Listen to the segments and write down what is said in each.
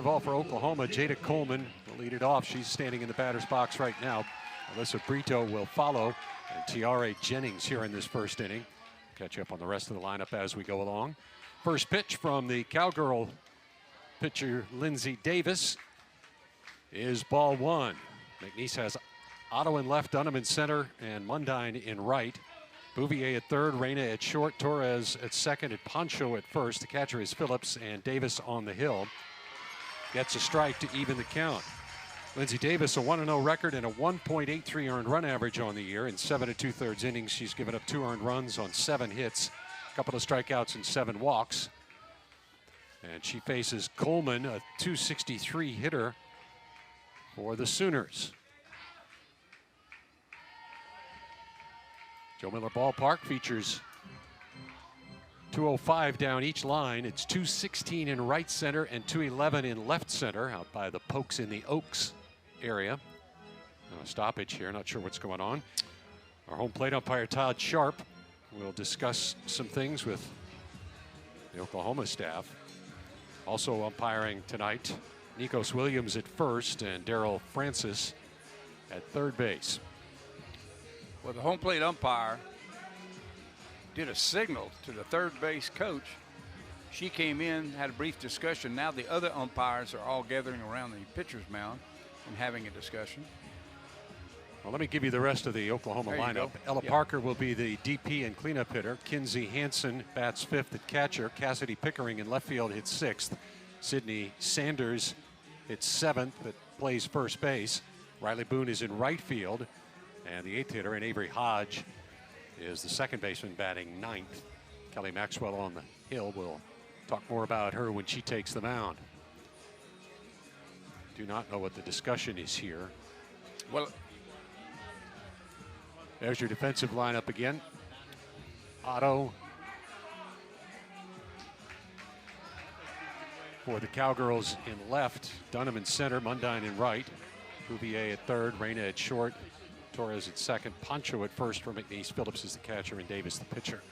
Ball for Oklahoma, Jada Coleman will lead it off. She's standing in the batter's box right now. Alyssa Brito will follow, and Tiare Jennings here in this first inning. Catch up on the rest of the lineup as we go along. First pitch from the Cowgirl pitcher Lindsay Davis is ball one. McNeese has Otto in left, Dunham in center, and Mundine in right. Bouvier at third, Reyna at short, Torres at second, and Pancho at first. The catcher is Phillips, and Davis on the hill. Gets a strike to even the count. Lindsay Davis, a 1-0 record and a 1.83 earned run average on the year. In 7 2/3 innings, she's given up 2 earned runs on 7 hits, a couple of strikeouts and 7 walks. And she faces Coleman, a .263 hitter for the Sooners. Joe Miller Ballpark features 205 down each line. It's 216 in right center and 211 in left center out by the Pokes in the Oaks area. Now a stoppage here, not sure what's going on. Our home plate umpire Todd Sharp will discuss some things with the Oklahoma staff. Also umpiring tonight, Nikos Williams at first and Daryl Francis at third base. Well, the home plate umpire did a signal to the third base coach. She came in, had a brief discussion. Now the other umpires are all gathering around the pitcher's mound and having a discussion. Well, let me give you the rest of the Oklahoma lineup. Ella Parker will be the DP and cleanup hitter. Kinsey Hansen bats fifth at catcher. Cassidy Pickering in left field hits sixth. Sydney Sanders hits seventh but plays first base. Riley Boone is in right field. And the eighth hitter, and Avery Hodge, is the second baseman batting ninth. Kelly Maxwell on the hill. We'll talk more about her when she takes the mound. Do not know what the discussion is here. Well, there's your defensive lineup again. Otto for the Cowgirls in left. Dunham in center, Mundine in right. Bouvier at third, Reyna at short. Torres at second, Pancho at first for McNeese. Phillips is the catcher and Davis the pitcher.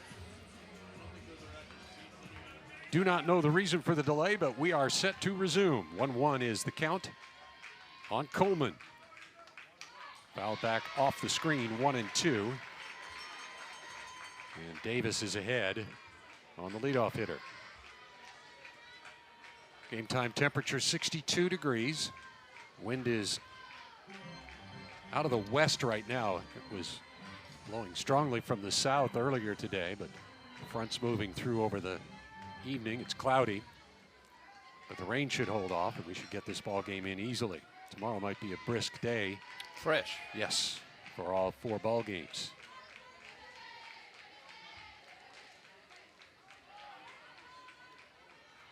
Do not know the reason for the delay, but we are set to resume. 1-1 is the count on Coleman. Foul back off the screen, 1-2. And Davis is ahead on the leadoff hitter. Game time temperature 62 degrees. Wind is out of the west right now. It was blowing strongly from the south earlier today, but the front's moving through over the evening. It's cloudy, but the rain should hold off and we should get this ball game in easily. Tomorrow might be a brisk day. Fresh. Yes, for all 4 ball games.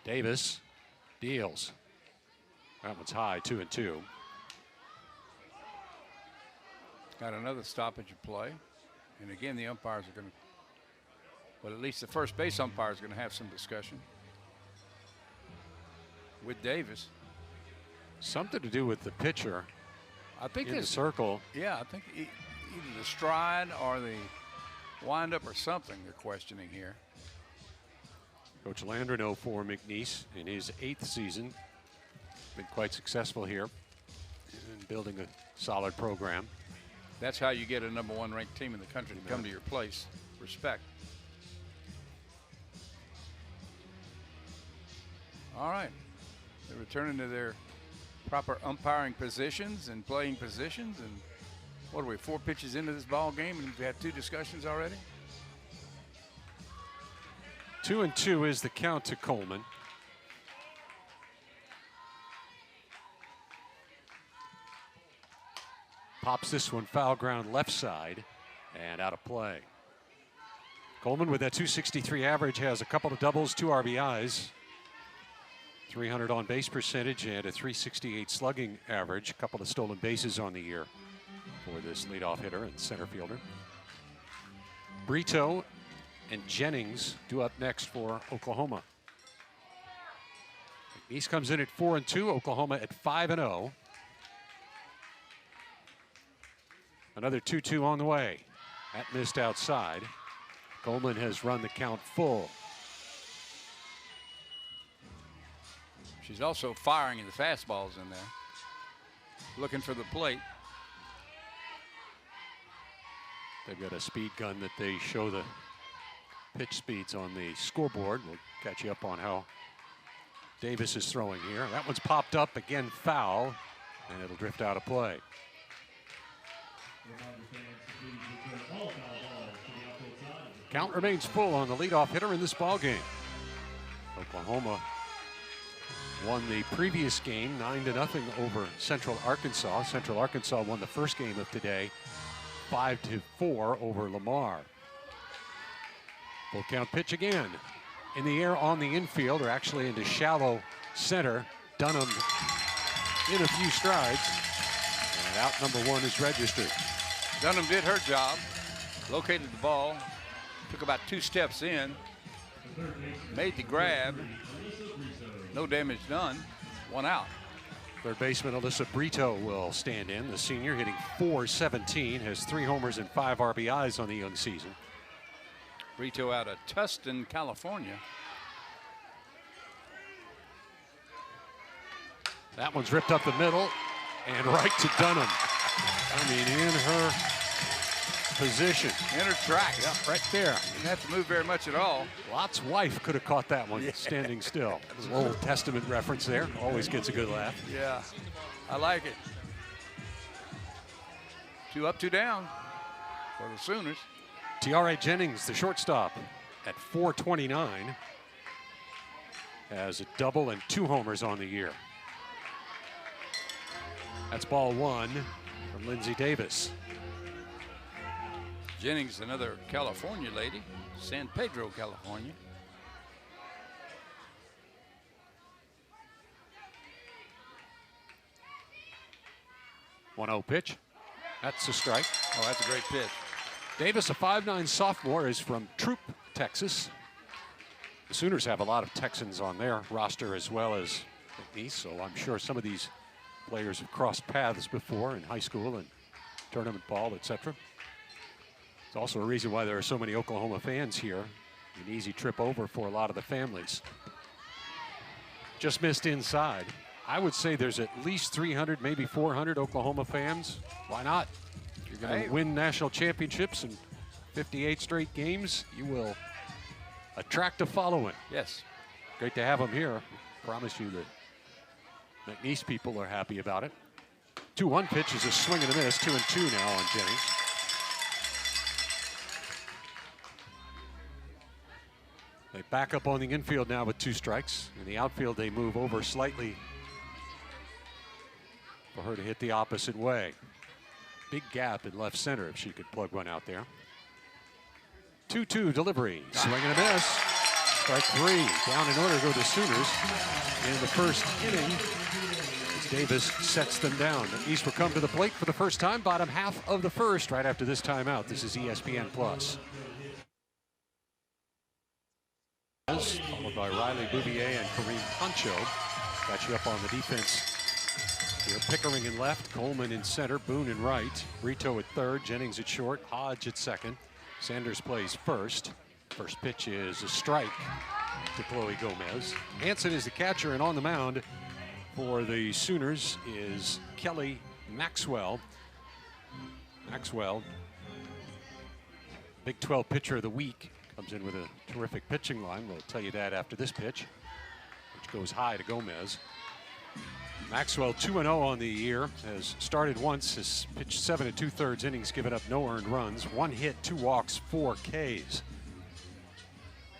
Davis deals. That one's high, 2-2. Got another stoppage of play. And again, the umpires are going to, well, at least the first base umpire is going to have some discussion with Davis. Something to do with the pitcher. I think in the circle. Yeah, I think either the stride or the windup or something they're questioning here. Coach Landreneau for McNeese in his 8th season. Been quite successful here in building a solid program. That's how you get a #1 ranked team in the country to come to your place. Respect. All right. They're returning to their proper umpiring positions and playing positions. And what are we, 4 pitches into this ball game, and we've had 2 discussions already? 2-2 is the count to Coleman. Pops this one foul ground left side and out of play. Coleman with that .263 average has a couple of doubles, 2 RBIs, 300 on base percentage and a .368 slugging average. A couple of stolen bases on the year for this leadoff hitter and center fielder. Brito and Jennings due up next for Oklahoma. McNeese comes in at 4-2, Oklahoma at 5-0. Another 2-2 on the way. That missed outside. Coleman has run the count full. She's also firing the fastballs in there, looking for the plate. They've got a speed gun that they show the pitch speeds on the scoreboard. We'll catch you up on how Davis is throwing here. That one's popped up, again foul, and it'll drift out of play. Count remains full on the leadoff hitter in this ball game. Oklahoma won the previous game 9-0 over Central Arkansas. Central Arkansas won the first game of today 5-4 over Lamar. Full count pitch again. In the air on the infield, or actually into shallow center. Dunham in a few strides. And out number one is registered. Dunham did her job, located the ball, took about 2 steps in, made the grab. No damage done, 1 out. Third baseman Alyssa Brito will stand in. The senior hitting .417, has 3 homers and 5 RBIs on the young season. Brito out of Tustin, California. That one's ripped up the middle and right to Dunham. I mean, in her position. In her tracks. Yeah, right there. Didn't have to move very much at all. Lot's wife could have caught that one standing still. There's an Old Testament reference there. Always gets a good laugh. Yeah, I like it. 2 up, 2 down for the Sooners. Tiare Jennings, the shortstop, at .429, has a double and 2 homers on the year. That's ball 1 from Lindsay Davis. Jennings, another California lady, San Pedro, California. .1-0 pitch. That's a strike. Oh, that's a great pitch. Davis, a 5'9" sophomore, is from Troop, Texas. The Sooners have a lot of Texans on their roster as well as McNeese, so I'm sure some of these players have crossed paths before in high school and tournament ball, etc. It's also a reason why there are so many Oklahoma fans here. An easy trip over for a lot of the families. Just missed inside. I would say there's at least 300, maybe 400 Oklahoma fans. Why not? If you're going to win national championships and 58 straight games, you will attract a following. Yes. Great to have them here. Promise you that McNeese people are happy about it. 2-1 pitch is a swing and a miss. 2-2 now on Jennings. They back up on the infield now with 2 strikes. In the outfield, they move over slightly for her to hit the opposite way. Big gap in left center if she could plug one out there. 2-2 delivery. Swing and a miss. Strike 3. Down in order go the Sooners in the first inning as Davis sets them down. McNeese will come to the plate for the first time, bottom half of the first, right after this timeout. This is ESPN Plus. Followed by Riley Bouvier and Kareem Poncho. Got you up on the defense here. Pickering in left, Coleman in center, Boone in right, Brito at third, Jennings at short, Hodge at second. Sanders plays first. First pitch is a strike to Chloe Gomez. Hanson is the catcher, and on the mound for the Sooners is Kelly Maxwell. Maxwell, Big 12 pitcher of the week, comes in with a terrific pitching line. We'll tell you that after this pitch, which goes high to Gomez. Maxwell 2-0 on the year, has started once, has pitched 7 2/3 innings, given up no earned runs, 1 hit, 2 walks, 4 Ks.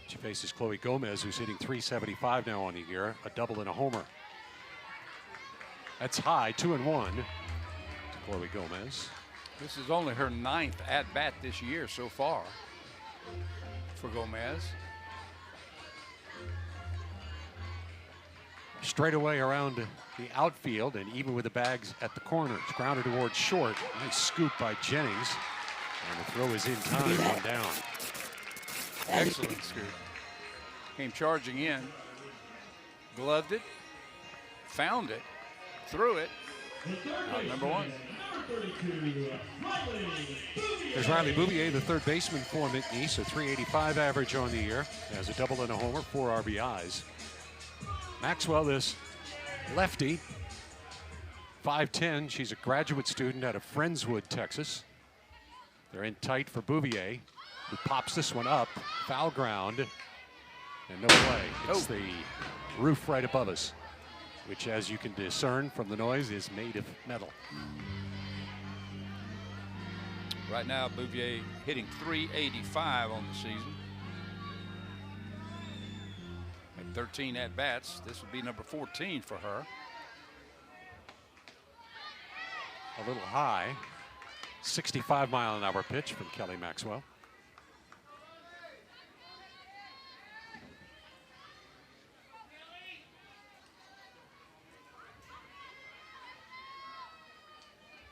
She faces Chloe Gomez, who's hitting .375 now on the year, a double and a homer. That's high, 2-1 to Chloe Gomez. This is only her 9th at-bat this year so far for Gomez. Straight away around the outfield, and even with the bags at the corners. Grounded towards short. Nice scoop by Jennings. And the throw is in time, 1 down. Excellent scoop. Came charging in, gloved it, found it, threw it. Out number 1. There's Riley Bouvier, the third baseman for McNeese, a .385 average on the year. Has a double and a homer, 4 RBIs. Maxwell, this lefty, 5'10". She's a graduate student out of Friendswood, Texas. They're in tight for Bouvier, who pops this one up. Foul ground, and no play. It's the roof right above us, which, as you can discern from the noise, is made of metal. Right now, Bouvier hitting .385 on the season. At 13 at-bats, this would be number 14 for her. A little high. 65-mile-an-hour pitch from Kelly Maxwell.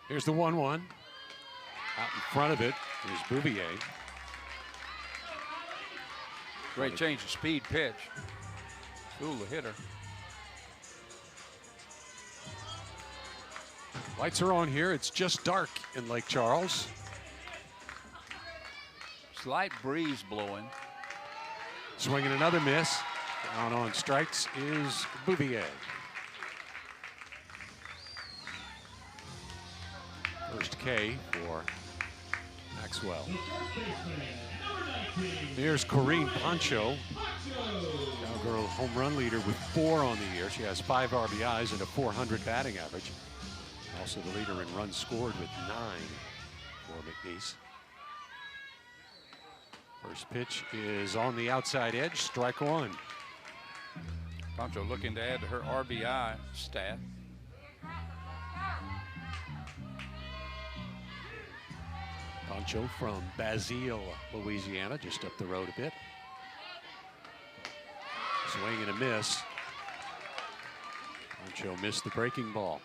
Here's the 1-1. Out in front of it is Bouvier. Great change of speed pitch. Fool the hitter. Lights are on here. It's just dark in Lake Charles. Slight breeze blowing. Swinging another miss. Down on strikes is Bouvier. First K for Maxwell. Here's Corrine Pancho, Cowgirl home run leader with 4 on the year. She has 5 RBIs and a .400 batting average. Also the leader in runs scored with 9 for McNeese. First pitch is on the outside edge, strike 1. Pancho looking to add to her RBI stat. Pancho from Basile, Louisiana, just up the road a bit. Swing and a miss. Pancho missed the breaking ball.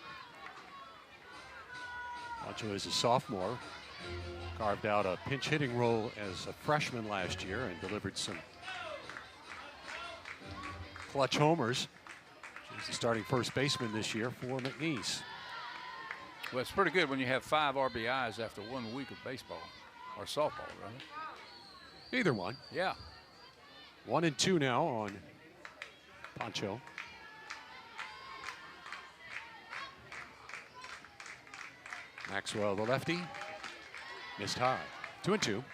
Pancho is a sophomore, carved out a pinch hitting role as a freshman last year and delivered some clutch homers. She's the starting first baseman this year for McNeese. Well, it's pretty good when you have 5 RBIs after 1 week of baseball, or softball, rather. Either one. Yeah. 1 and 2 now on Pancho. Maxwell, the lefty, missed high. 2 and 2.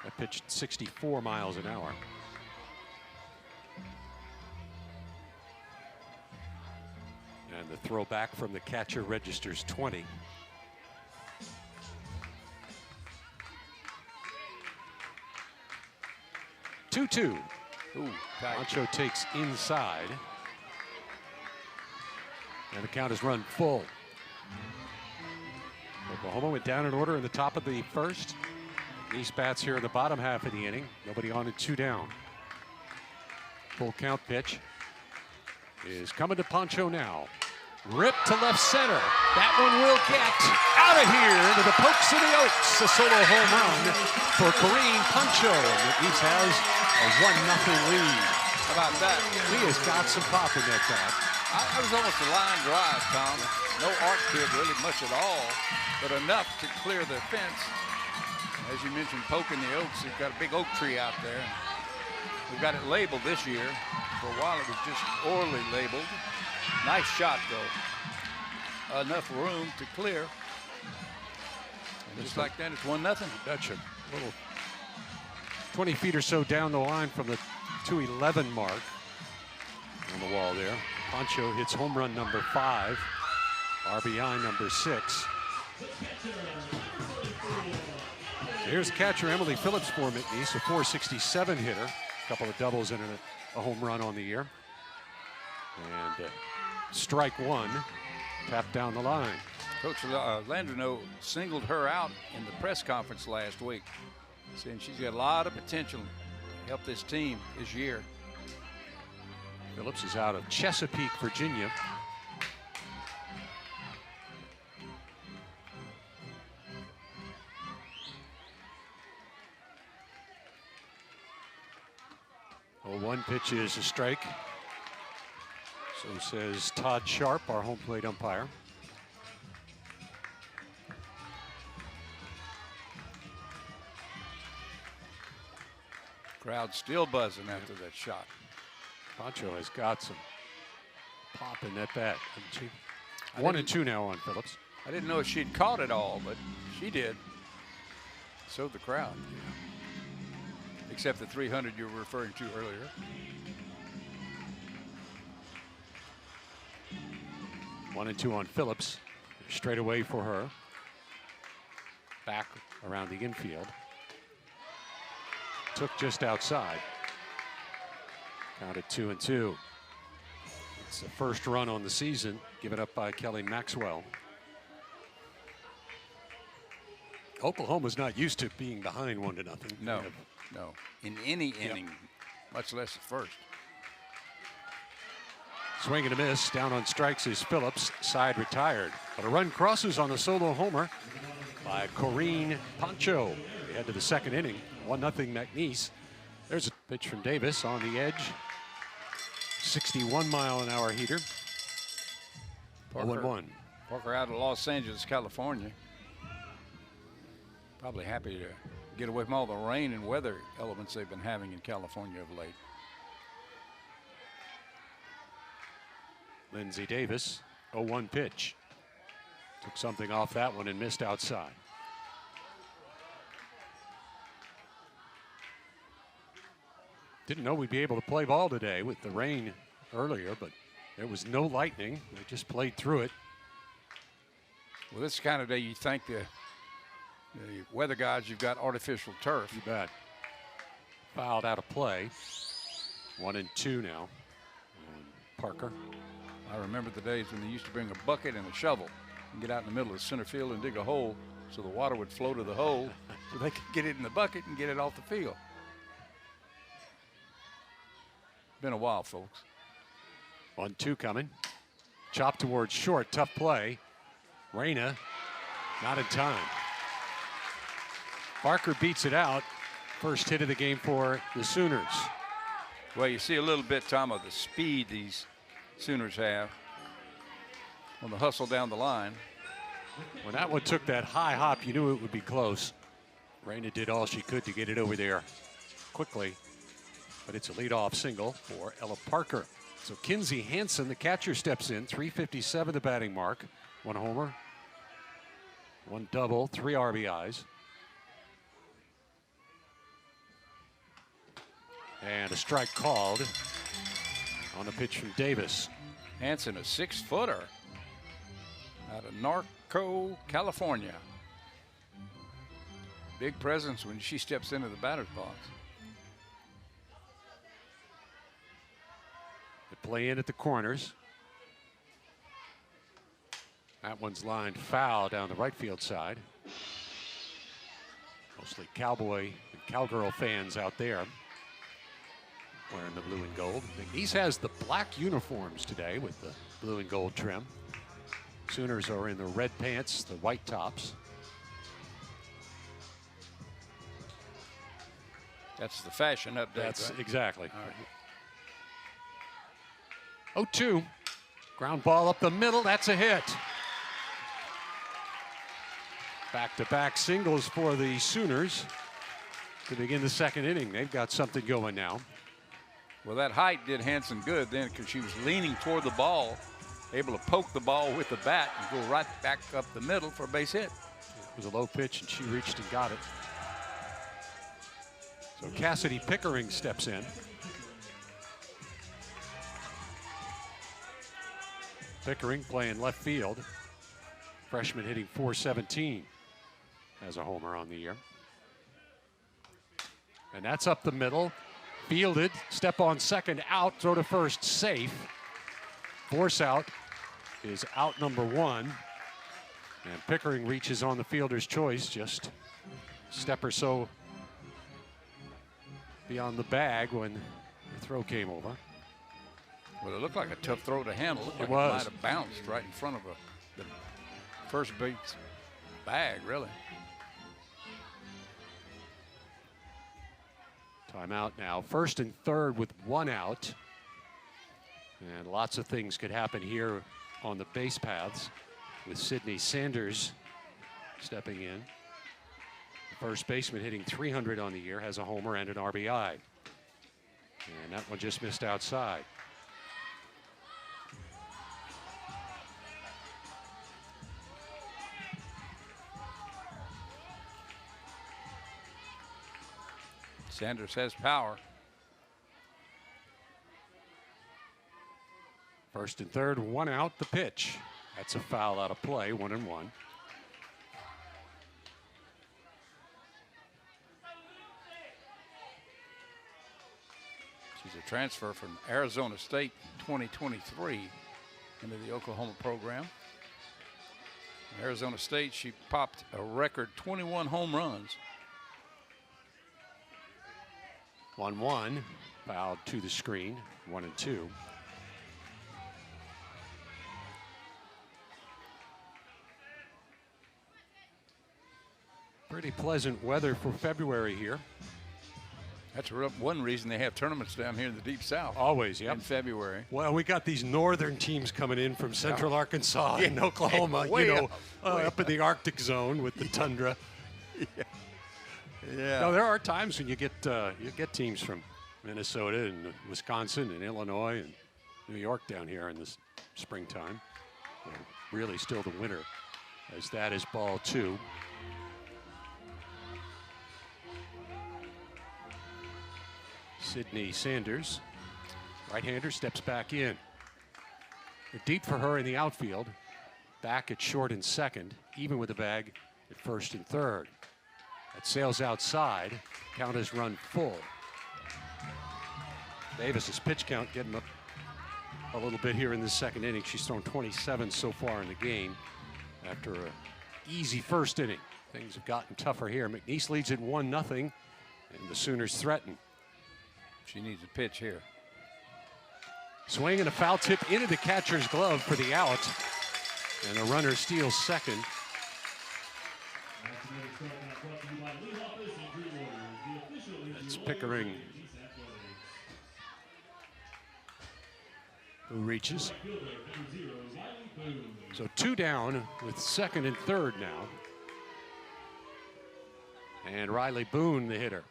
That pitched 64 miles an hour. And the throw back from the catcher registers 20. Two. Ooh, tight. Pancho takes inside. And the count is run full. Oklahoma went down in order in the top of the first. East bats here in the bottom half of the inning. Nobody on and 2 down. Full count pitch is coming to Pancho now. Ripped to left center. That one will get out of here into the Pokes of the Oaks. A solo home run for Corrine Pancho. And McNeese has a 1-0 lead. How about that? He has got some pop in that bat. I was almost a line drive, Tom. No arc to it really much at all, but enough to clear the fence. As you mentioned, poking the Oaks. They've got a big oak tree out there. We've got it labeled this year. For a while it was just orally labeled. Nice shot, though. Enough room to clear. And just like that, it's 1-0. That's a little 20 feet or so down the line from the 211 mark on the wall there. Pancho hits home run number 5, RBI number 6. So here's catcher Emily Phillips for McNeese, a .467 hitter. A couple of doubles and a home run on the year. And strike 1, tapped down the line. Coach Landreneau singled her out in the press conference last week, saying she's got a lot of potential to help this team this year. Phillips is out of Chesapeake, Virginia. Well, 1 pitch is a strike. So says Todd Sharp, our home plate umpire. Crowd still buzzing after that shot. Pancho has got some popping that bat, isn't she? 1 and 2 now on Phillips. I didn't know if she'd caught it all, but she did. So did the crowd. Except the 300 you were referring to earlier. 1 and 2 on Phillips. Straight away for her. Back around the infield. Took just outside. Counted 2 and 2. It's the first run on the season given up by Kelly Maxwell. Oklahoma's not used to being behind 1-0. No, no. In any inning, much less the first. Swing and a miss. Down on strikes is Phillips. Side retired. But a run crosses on the solo homer by Corrine Pancho. We head to the second inning. 1-0 McNeese. There's a pitch from Davis on the edge. 61-mile-an-hour heater. 0-1. Parker out of Los Angeles, California. Probably happy to get away from all the rain and weather elements they've been having in California of late. Lindsey Davis, 0-1 pitch. Took something off that one and missed outside. Didn't know we'd be able to play ball today with the rain earlier, but there was no lightning. They just played through it. Well, this kind of day you think the weather gods, you've got artificial turf. You bet. Fouled out of play. 1 and 2 now. And Parker. I remember the days when they used to bring a bucket and a shovel and get out in the middle of the center field and dig a hole so the water would flow to the hole so they could get it in the bucket and get it off the field. Been a while, folks. 1-2 coming. Chop towards short. Tough play. Reyna not in time. Parker beats it out. First hit of the game for the Sooners. Well, you see a little bit, Tom, of the speed these Sooners have on the hustle down the line. When that one took that high hop, you knew it would be close. Reyna did all she could to get it over there quickly, but it's a leadoff single for Ella Parker. So Kinsey Hansen, the catcher, steps in. 357 the batting mark. 1 homer, 1 double, 3 RBIs. And a strike called on a pitch from Davis. Hansen, a 6-footer out of Norco, California. Big presence when she steps into the batter's box. They play in at the corners. That one's lined foul down the right field side. Mostly Cowboy and Cowgirl fans out there wearing the blue and gold. McNeese has the black uniforms today with the blue and gold trim. Sooners are in the red pants, the white tops. That's the fashion update. That's right? exactly. All right. 0-2. Ground ball up the middle. That's a hit. Back-to-back singles for the Sooners to begin the second inning. They've got something going now. Well, that height did Hansen good then because she was leaning toward the ball, able to poke the ball with the bat and go right back up the middle for a base hit. It was a low pitch, and she reached and got it. So Cassidy Pickering steps in. Pickering playing left field. Freshman hitting .417. Has a homer on the year. And that's up the middle. Fielded, step on second, out, throw to first, safe. Force out is out number 1. And Pickering reaches on the fielder's choice, just a step or so beyond the bag when the throw came over. Well, it looked like a tough throw to handle. It was. might have bounced right in front of the first base bag, really. Timeout now. First and third with 1 out. And lots of things could happen here on the base paths with Sydney Sanders stepping in. The first baseman hitting .300 on the year, has a homer and an RBI. And that one just missed outside. Sanders has power. First and third, 1 out, the pitch. That's a foul out of play, 1-1. She's a transfer from Arizona State 2023 into the Oklahoma program. In Arizona State, she popped a record 21 home runs. 1-1, fouled to the screen, 1-2. Pretty pleasant weather for February here. That's one reason they have tournaments down here in the Deep South. Always, yep. In February. Well, we got these northern teams coming in from central Arkansas and Oklahoma, up in the Arctic zone with the tundra. Yeah. No, there are times when you get teams from Minnesota and Wisconsin and Illinois and New York down here in this springtime. Really still the winter, as that is ball 2. Sydney Sanders, right-hander, steps back in. They're deep for her in the outfield. Back at short and second, even with the bag at first and third. That sails outside. Count is run full. Davis's pitch count getting up a little bit here in the second inning. She's thrown 27 so far in the game after an easy first inning. Things have gotten tougher here. McNeese leads at 1-0, and the Sooners threaten. She needs a pitch here. Swing and a foul tip into the catcher's glove for the out. And a runner steals second. It's Pickering who reaches. So 2 down with second and third now. And Riley Boone, the hitter.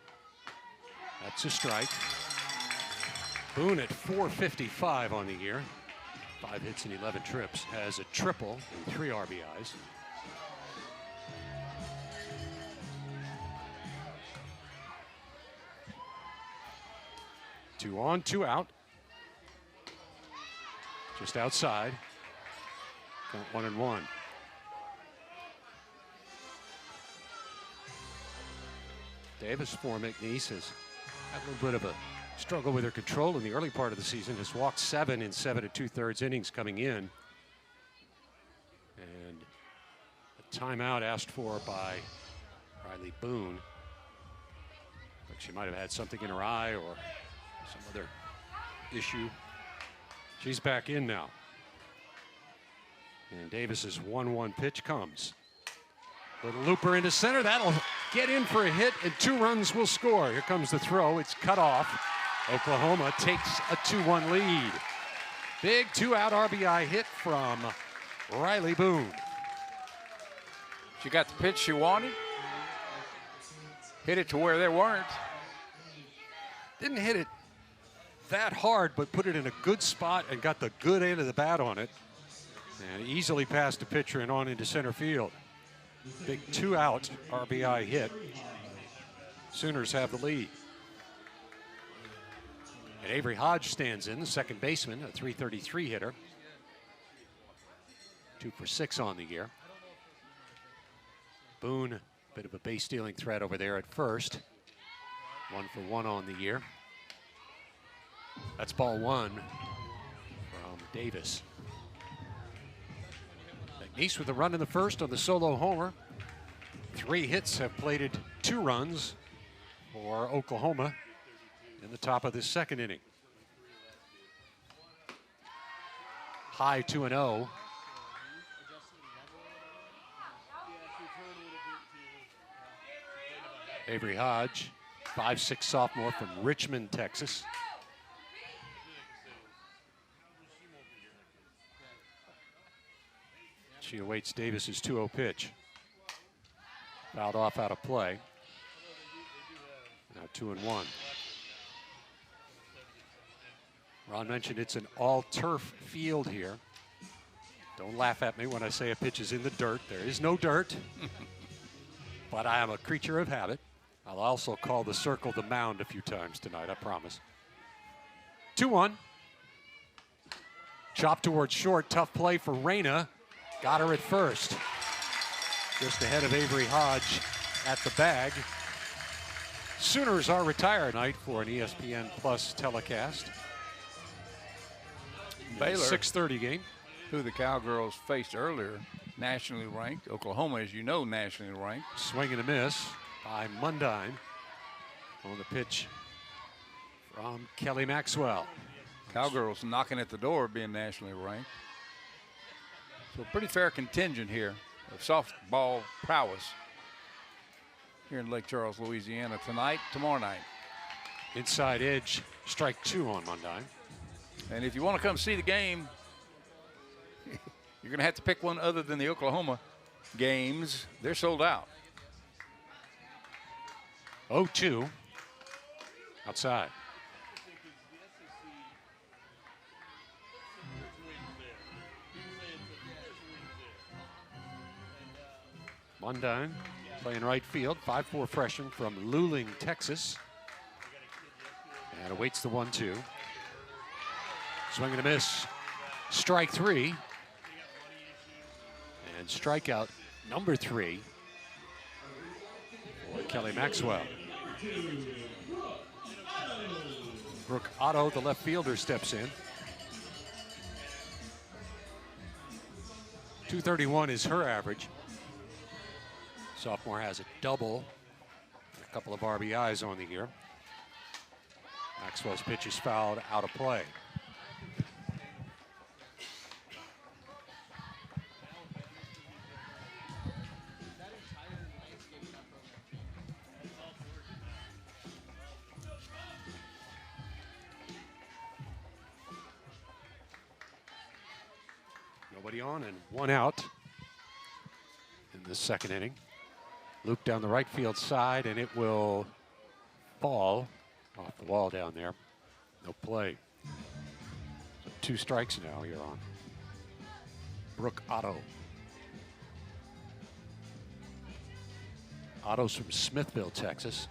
That's a strike. Boone at .455 on the year. 5 hits and 11 trips. Has a triple and 3 RBIs. Two on, 2 out. Just outside. Count 1-1. Davis for McNeese has had a little bit of a struggle with her control in the early part of the season. Has walked 7 in 7 2/3 innings coming in. And a timeout asked for by Riley Boone. Like she might have had something in her eye or some other issue. She's back in now. And Davis's 1-1 pitch comes. Little looper into center. That'll get in for a hit, and 2 runs will score. Here comes the throw. It's cut off. Oklahoma takes a 2-1 lead. Big 2-out RBI hit from Riley Boone. She got the pitch she wanted. Hit it to where they weren't. Didn't hit it that hard, but put it in a good spot and got the good end of the bat on it. And easily passed the pitcher and on into center field. Big 2-out RBI hit. Sooners have the lead. And Avery Hodge stands in, the second baseman, a .333 hitter. 2 for 6 on the year. Boone, bit of a base stealing threat over there at first. 1 for 1 on the year. That's ball 1 from Davis. McNeese with a run in the first on the solo homer. 3 hits have plated 2 runs for Oklahoma in the top of this second inning. High 2-0. Avery Hodge, 5'6" sophomore from Richmond, Texas. She awaits Davis's 2-0 pitch. Fouled off out of play. Now 2-1. Ron mentioned it's an all-turf field here. Don't laugh at me when I say a pitch is in the dirt. There is no dirt. But I am a creature of habit. I'll also call the circle the mound a few times tonight, I promise. 2-1. Chop towards short, tough play for Reyna. Got her at first. Just ahead of Avery Hodge at the bag. Sooners are retired tonight for an ESPN Plus telecast. Baylor, 6:30 game. who the Cowgirls faced earlier, nationally ranked. Oklahoma, as you know, nationally ranked. Swing and a miss by Mundine. On the pitch from Kelly Maxwell. Cowgirls knocking at the door of being nationally ranked. So a pretty fair contingent here of softball prowess here in Lake Charles, Louisiana tonight, tomorrow night. Inside edge, strike 2 on Mundine. And if you want to come see the game, you're going to have to pick one other than the Oklahoma games. They're sold out. 0-2 outside. Mundine playing right field, 5'4" freshman from Luling, Texas. And awaits the 1-2. Swing and a miss. Strike 3. And strikeout number 3 for Kelly Maxwell. Brooke Otto, the left fielder, steps in. 231 is her average. Sophomore has a double, a couple of RBIs on the year. Maxwell's pitch is fouled out of play. Nobody on and 1 out in the second inning. Loop down the right field side, and it will fall off the wall down there. No play. So 2 strikes now here on Brooke Otto. Otto's from Smithville, Texas.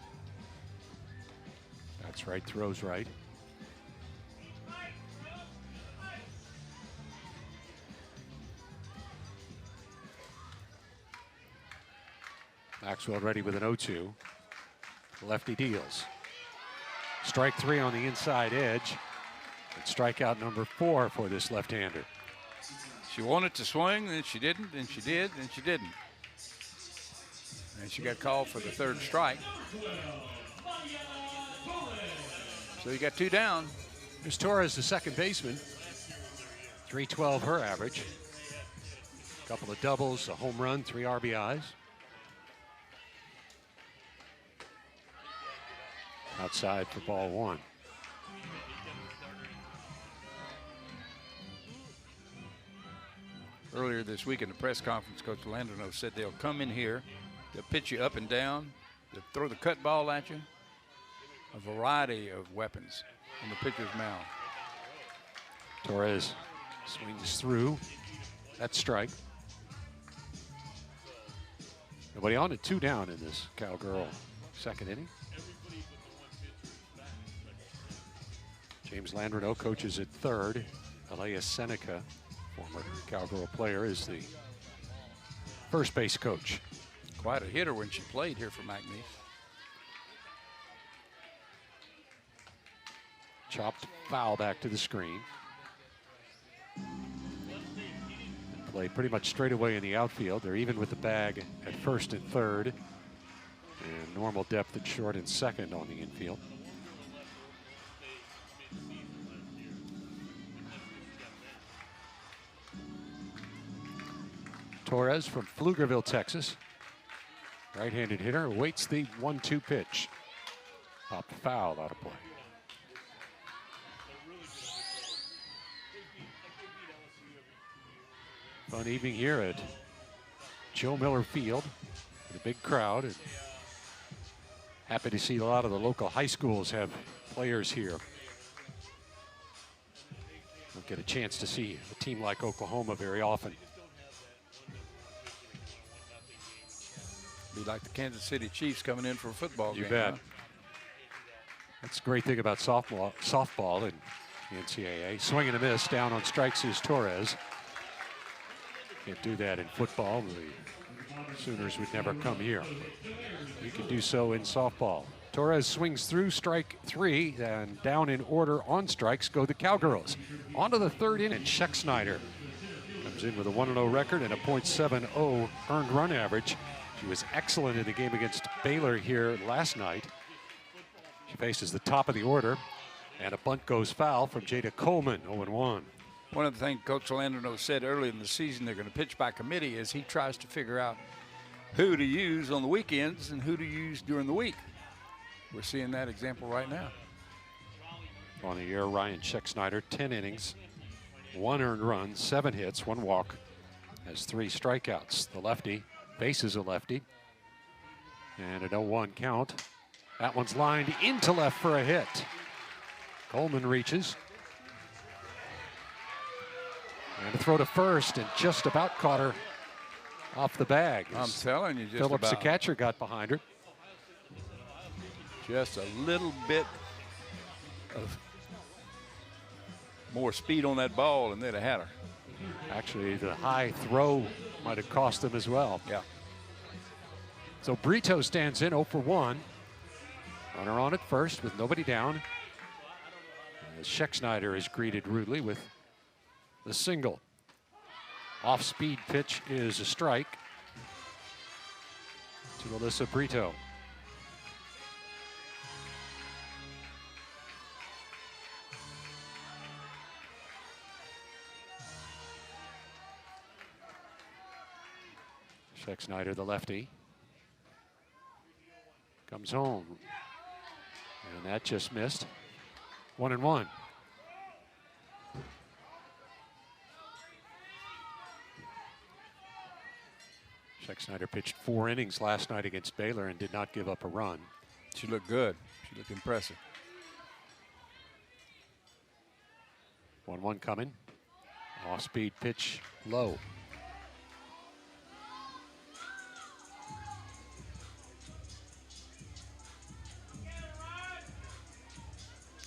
That's right, throws right. Maxwell ready with an 0-2. Lefty deals. Strike 3 on the inside edge. And strikeout number 4 for this left-hander. She wanted to swing, then she didn't, then she did, then she didn't. And she got called for the 3rd strike. So you got 2 down. Here's Torres, the second baseman. 312 her average. A couple of doubles, a home run, 3 RBIs. Outside for ball 1. Earlier this week in the press conference, Coach Landino said they'll come in here, they'll pitch you up and down, they'll throw the cut ball at you, a variety of weapons in the pitcher's mound. Torres swings through. That's strike. Nobody on and 2 down in this Cowgirl second inning. James Landreneau coaches at third. Alea Seneca, former Cowgirl player, is the first base coach. Quite a hitter when she played here for McNeese. Chopped foul back to the screen. Play pretty much straight away in the outfield. They're even with the bag at first and third. And normal depth at short and second on the infield. Torres from Pflugerville, Texas. Right-handed hitter awaits the 1-2 pitch. Popped foul out of play. Fun evening here at Joe Miller Field with a big crowd. And happy to see a lot of the local high schools have players here. Don't get a chance to see a team like Oklahoma very often. Be like the Kansas City Chiefs coming in for a football game. You bet. Huh? That's a great thing about softball in the NCAA. Swing and a miss. Down on strikes is Torres. Can't do that in football. The Sooners would never come here. You can do so in softball. Torres swings through strike 3, and down in order on strikes go the Cowgirls. On to the third inning. Schexnayder comes in with a 1-0 record and a .70 earned run average. She was excellent in the game against Baylor here last night. She faces the top of the order, and a bunt goes foul from Jada Coleman, 0-1. One of the things Coach Landino said early in the season, they're going to pitch by committee, is he tries to figure out who to use on the weekends and who to use during the week. We're seeing that example right now. On the year, Ryan Schexnayder, 10 innings, 1 earned run, 7 hits, 1 walk, has 3 strikeouts. The lefty faces a lefty, and an 0-1 count. That one's lined into left for a hit. Coleman reaches. And a throw to first, and just about caught her off the bag. I'm telling you, just Phillips, about. the catcher, got behind her. Just a little bit of more speed on that ball, and they'd have had her. Actually, the high throw might have cost them as well. Yeah. So Brito stands in 0-1. Runner on at first with nobody down. As Schexnayder is greeted rudely with the single. Off-speed pitch is a strike to Alyssa Brito. Schexnayder, the lefty, comes home, and that just missed. 1-1. Schexnayder pitched 4 innings last night against Baylor and did not give up a run. She looked good. She looked impressive. 1-1 coming. Off-speed pitch low.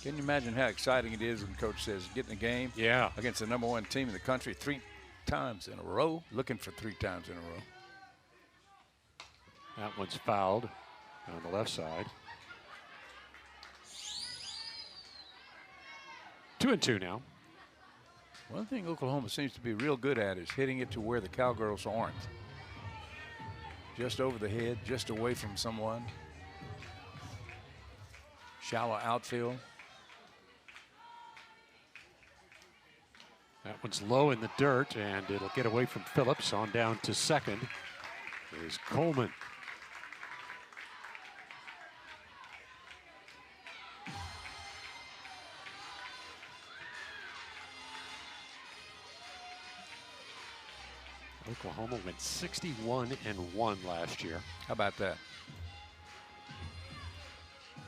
Can you imagine how exciting it is when Coach says getting a game against the #1 team in the country 3 times in a row, looking for 3 times in a row. That one's fouled on the left side. 2-2 now. One thing Oklahoma seems to be real good at is hitting it to where the Cowgirls aren't. Just over the head, just away from someone. Shallow outfield. That one's low in the dirt, and it'll get away from Phillips. On down to second is Coleman. Oklahoma went 61-1 last year. How about that?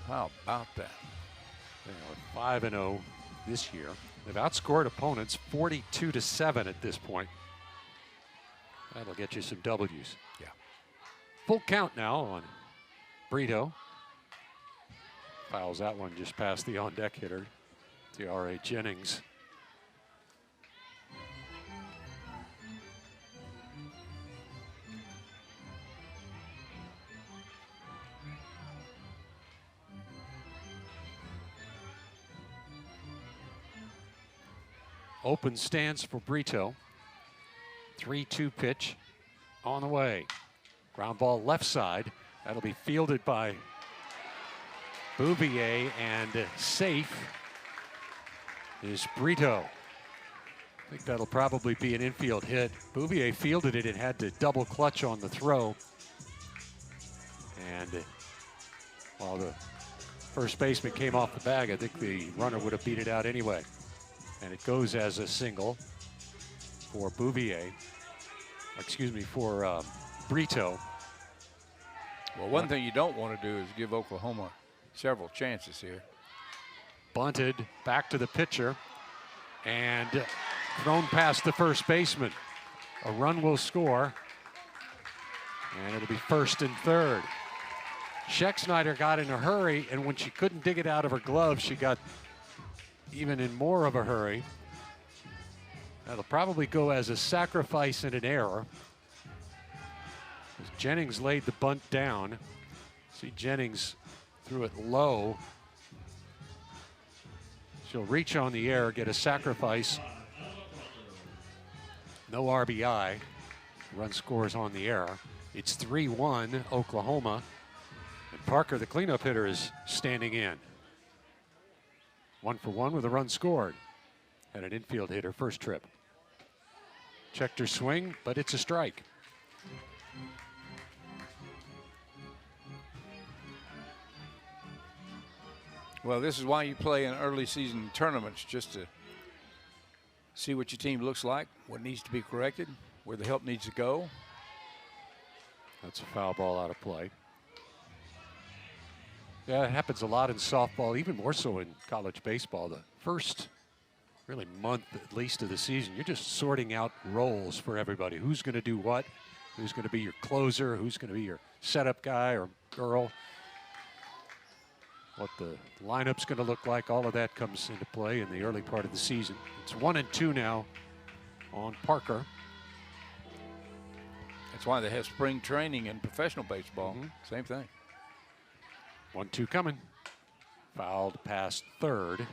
How about that? They are 5-0 this year. They've outscored opponents 42-7 at this point. That'll get you some W's. Yeah. Full count now on Brito. Fouls that one just past the on-deck hitter, T.R.A. Jennings. Open stance for Brito. 3-2 pitch on the way. Ground ball left side. That'll be fielded by Bouvier, and safe is Brito. I think that'll probably be an infield hit. Bouvier fielded it and had to double clutch on the throw. And while the first baseman came off the bag, I think the runner would have beat it out anyway. And it goes as a single for Bouvier. Excuse me, for Brito. Well, one thing you don't want to do is give Oklahoma several chances here. Bunted back to the pitcher and thrown past the first baseman. A run will score. And it'll be 1st and 3rd. Schexnayder got in a hurry, and when she couldn't dig it out of her glove, she got even in more of a hurry. That'll probably go as a sacrifice and an error. As Jennings laid the bunt down. See, Jennings threw it low. She'll reach on the air, get a sacrifice. No RBI. Run scores on the air. It's 3-1 Oklahoma. And Parker, the cleanup hitter, is standing in. 1 for 1 with a run scored. And an infield hitter first trip. Checked her swing, but it's a strike. Well, this is why you play in early season tournaments, just to see what your team looks like, what needs to be corrected, where the help needs to go. That's a foul ball out of play. Yeah, it happens a lot in softball, even more so in college baseball. The first really month at least of the season, you're just sorting out roles for everybody. Who's going to do what? Who's going to be your closer? Who's going to be your setup guy or girl? What the lineup's going to look like, all of that comes into play in the early part of the season. It's 1-2 now on Parker. That's why they have spring training in professional baseball. Same thing. 1-2 coming. Fouled past third.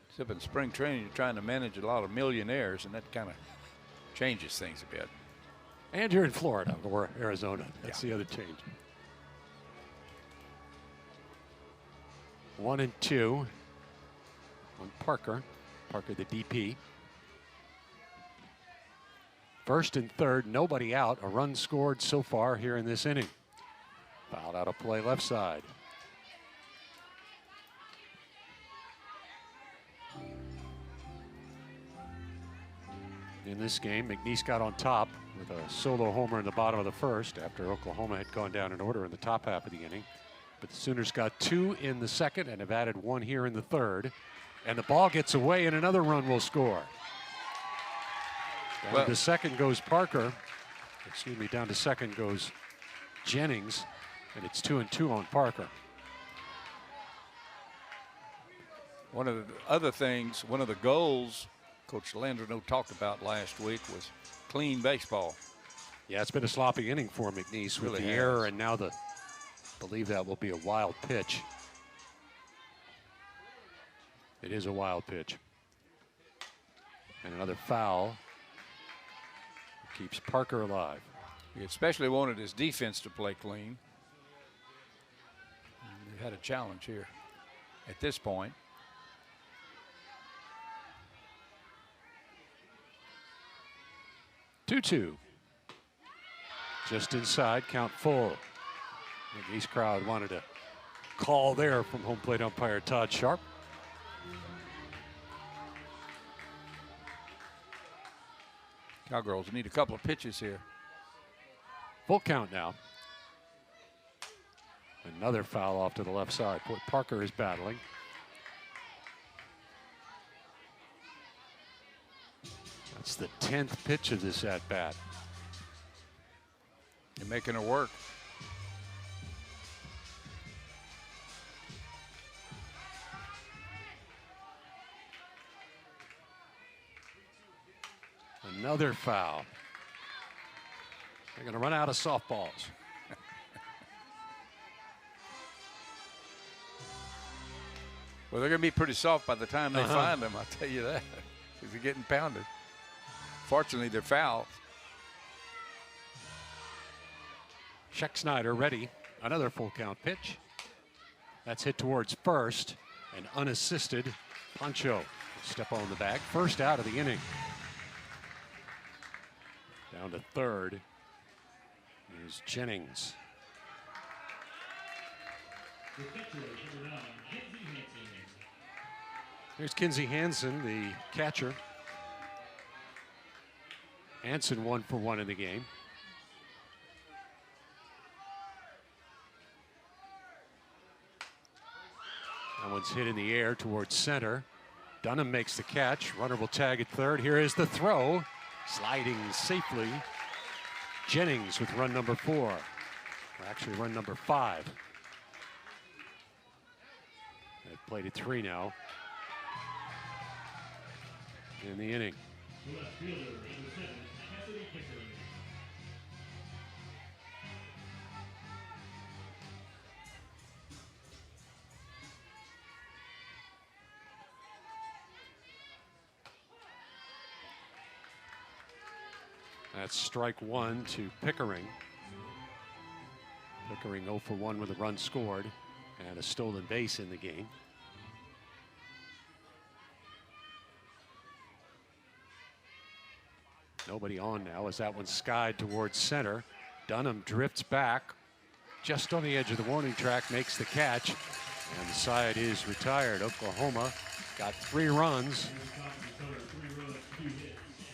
Except in spring training, you're trying to manage a lot of millionaires, and that kind of changes things a bit. And you're in Florida or Arizona. That's the other change. 1-2 on Parker. Parker, the DP. 1st and 3rd, nobody out. A run scored so far here in this inning. Fouled out of play left side. In this game, McNeese got on top with a solo homer in the bottom of the 1st after Oklahoma had gone down in order in the top half of the inning. But the Sooners got 2 in the 2nd and have added 1 here in the 3rd. And the ball gets away and another run will score. Down to 2nd goes Parker. Excuse me, down to 2nd goes Jennings. And it's 2-2 on Parker. One of the other things, one of the goals Coach Landreneau talked about last week was clean baseball. Yeah, it's been a sloppy inning for McNeese with the error, and now I believe that will be a wild pitch. It is a wild pitch. And another foul keeps Parker alive. He especially wanted his defense to play clean. They had a challenge here at this point. Two. Just inside, count full. The East crowd wanted a call there from home plate umpire Todd Sharp. Cowgirls need a couple of pitches here. Full count now. Another foul off to the left side. Parker is battling. That's the 10th pitch of this at-bat. You're making her work. Another foul. They're going to run out of softballs. Well, they're going to be pretty soft by the time they find them, I'll tell you that, because they're getting pounded. Fortunately, they're foul. Schexnayder ready. Another full count pitch. That's hit towards first. An unassisted Pancho. Step on the bag. First out of the inning. Down to 3rd is Jennings. Here's Kinsey Hansen, the catcher. Hansen 1 for 1 in the game. That one's hit in the air towards center. Dunham makes the catch. Runner will tag at 3rd. Here is the throw. Sliding safely Jennings with run number 4. Or actually run number 5. They've played at 3 now in the inning. That's strike 1 to Pickering. Pickering 0 for 1 with a run scored and a stolen base in the game. Nobody on now as that one skied towards center. Dunham drifts back just on the edge of the warning track, makes the catch, and the side is retired. Oklahoma got 3 runs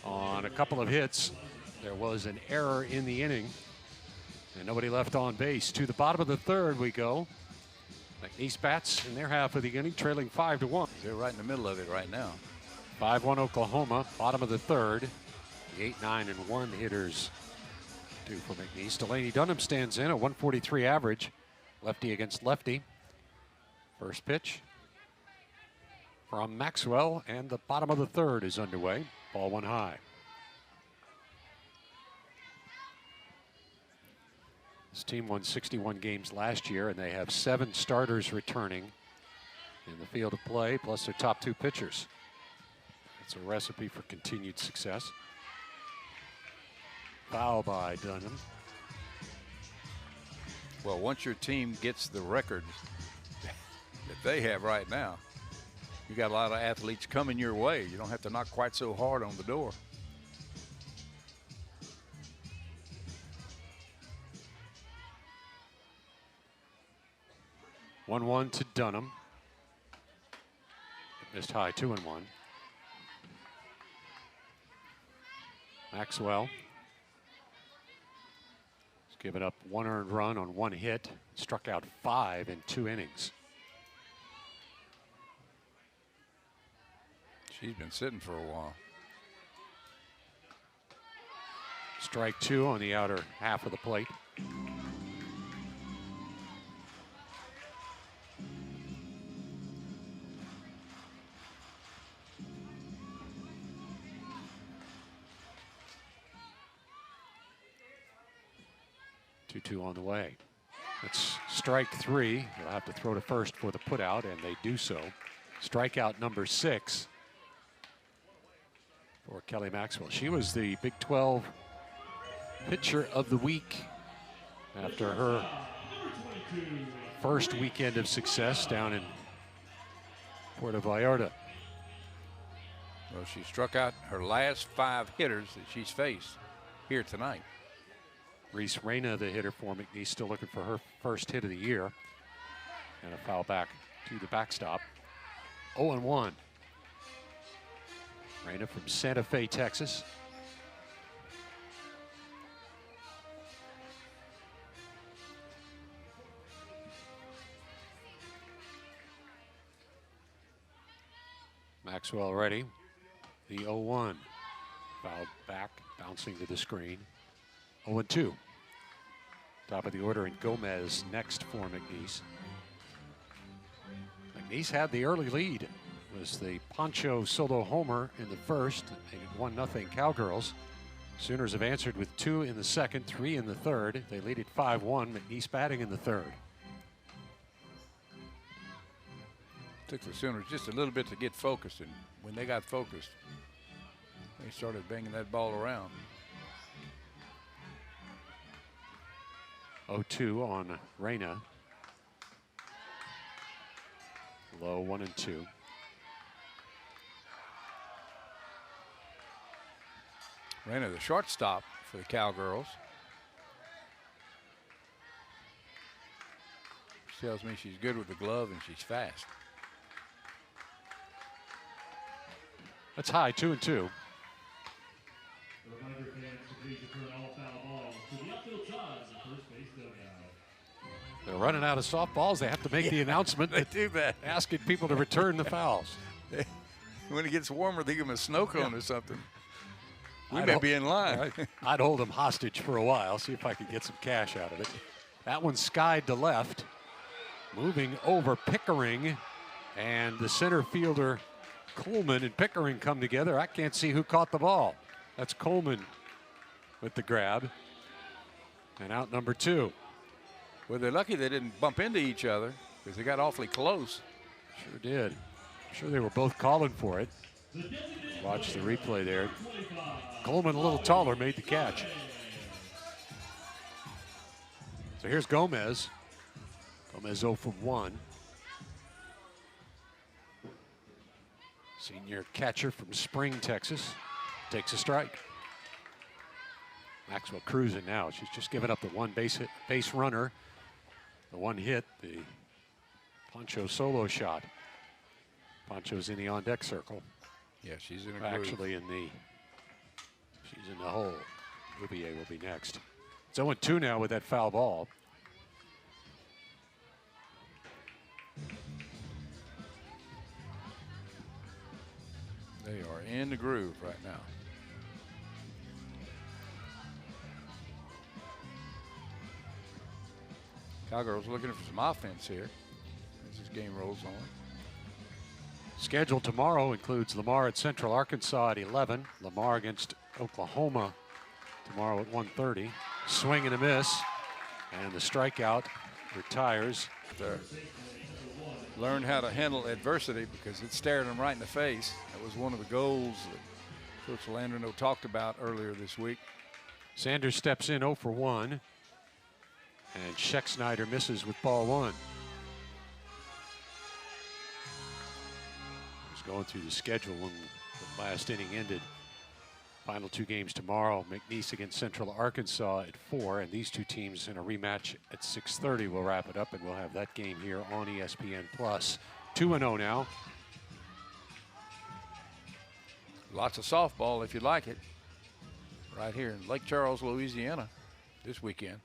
on a couple of hits. There was an error in the inning, and nobody left on base. To the bottom of the 3rd we go. McNeese bats in their half of the inning, trailing 5-1. They're right in the middle of it right now. 5-1 Oklahoma, bottom of the 3rd. The 8, 9, and 1 hitters do for McNeese. Delaney Dunham stands in, a 143 average. Lefty against lefty. First pitch from Maxwell, and the bottom of the 3rd is underway. Ball 1 high. This team won 61 games last year, and they have 7 starters returning in the field of play, plus their top 2 pitchers. It's a recipe for continued success. Foul by Dunham. Well, once your team gets the record that they have right now, you got a lot of athletes coming your way. You don't have to knock quite so hard on the door. One to Dunham. Missed high, 2-1. Maxwell has given up 1 earned run on 1 hit, struck out 5 in 2 innings. She's been sitting for a while. Strike 2 on the outer half of the plate. Two on the way. That's strike 3. They'll have to throw to first for the putout, and they do so. Strikeout number 6 for Kelly Maxwell. She was the Big 12 pitcher of the week after her first weekend of success down in Puerto Vallarta. Well, she struck out her last 5 hitters that she's faced here tonight. Reese Reyna, the hitter for McNeese, still looking for her first hit of the year. And a foul back to the backstop. 0-1. Reyna from Santa Fe, Texas. Maxwell ready. The 0-1. Fouled back, bouncing to the screen. 0-2. Top of the order, and Gomez next for McNeese. McNeese had the early lead. It was the Pancho solo homer in the first, and 1-0 Cowgirls. Sooners have answered with 2 in the second, 3 in the third. They lead at 5-1. McNeese batting in the 3rd. Took the Sooners just a little bit to get focused, and when they got focused, they started banging that ball around. 0-2 on Reyna. Low 1-2. Reyna, the shortstop for the Cowgirls. She tells me she's good with the glove and she's fast. That's high, 2-2. They're running out of softballs. They have to make the announcement. They do that. Asking people to return the fouls. When it gets warmer, they give them a snow cone or something. We may be in line. I'd hold him hostage for a while, see if I could get some cash out of it. That one skied to left. Moving over Pickering, and the center fielder Coleman and Pickering come together. I can't see who caught the ball. That's Coleman with the grab. And out number 2. Well, they're lucky they didn't bump into each other because they got awfully close. Sure did. I'm sure they were both calling for it. Watch the replay there. Coleman, a little taller, made the catch. So here's Gomez. Gomez 0 for 1. Senior catcher from Spring, Texas. Takes a strike. Maxwell cruising now. She's just given up the one base runner. The one hit, the Poncho solo shot. Poncho's in the on-deck circle. Yeah, she's in a Actually she's in the hole. Bouvier will be next. It's 0-2 now with that foul ball. They are in the groove right now. Cowgirls looking for some offense here as this game rolls on. Schedule tomorrow includes Lamar at Central Arkansas at 11. Lamar against Oklahoma tomorrow at 1:30. Swing and a miss, and the strikeout retires. Learn how to handle adversity because it stared them right in the face. That was one of the goals that Coach Landreneau talked about earlier this week. Sanders steps in 0 for 1, and Scheck-Snyder misses with ball 1. Just going through the schedule when the last inning ended. Final 2 games tomorrow. McNeese against Central Arkansas at 4, and these two teams in a rematch at 6:30. We'll wrap it up, and we'll have that game here on ESPN+. 2-0 now. Lots of softball if you like it. Right here in Lake Charles, Louisiana this weekend.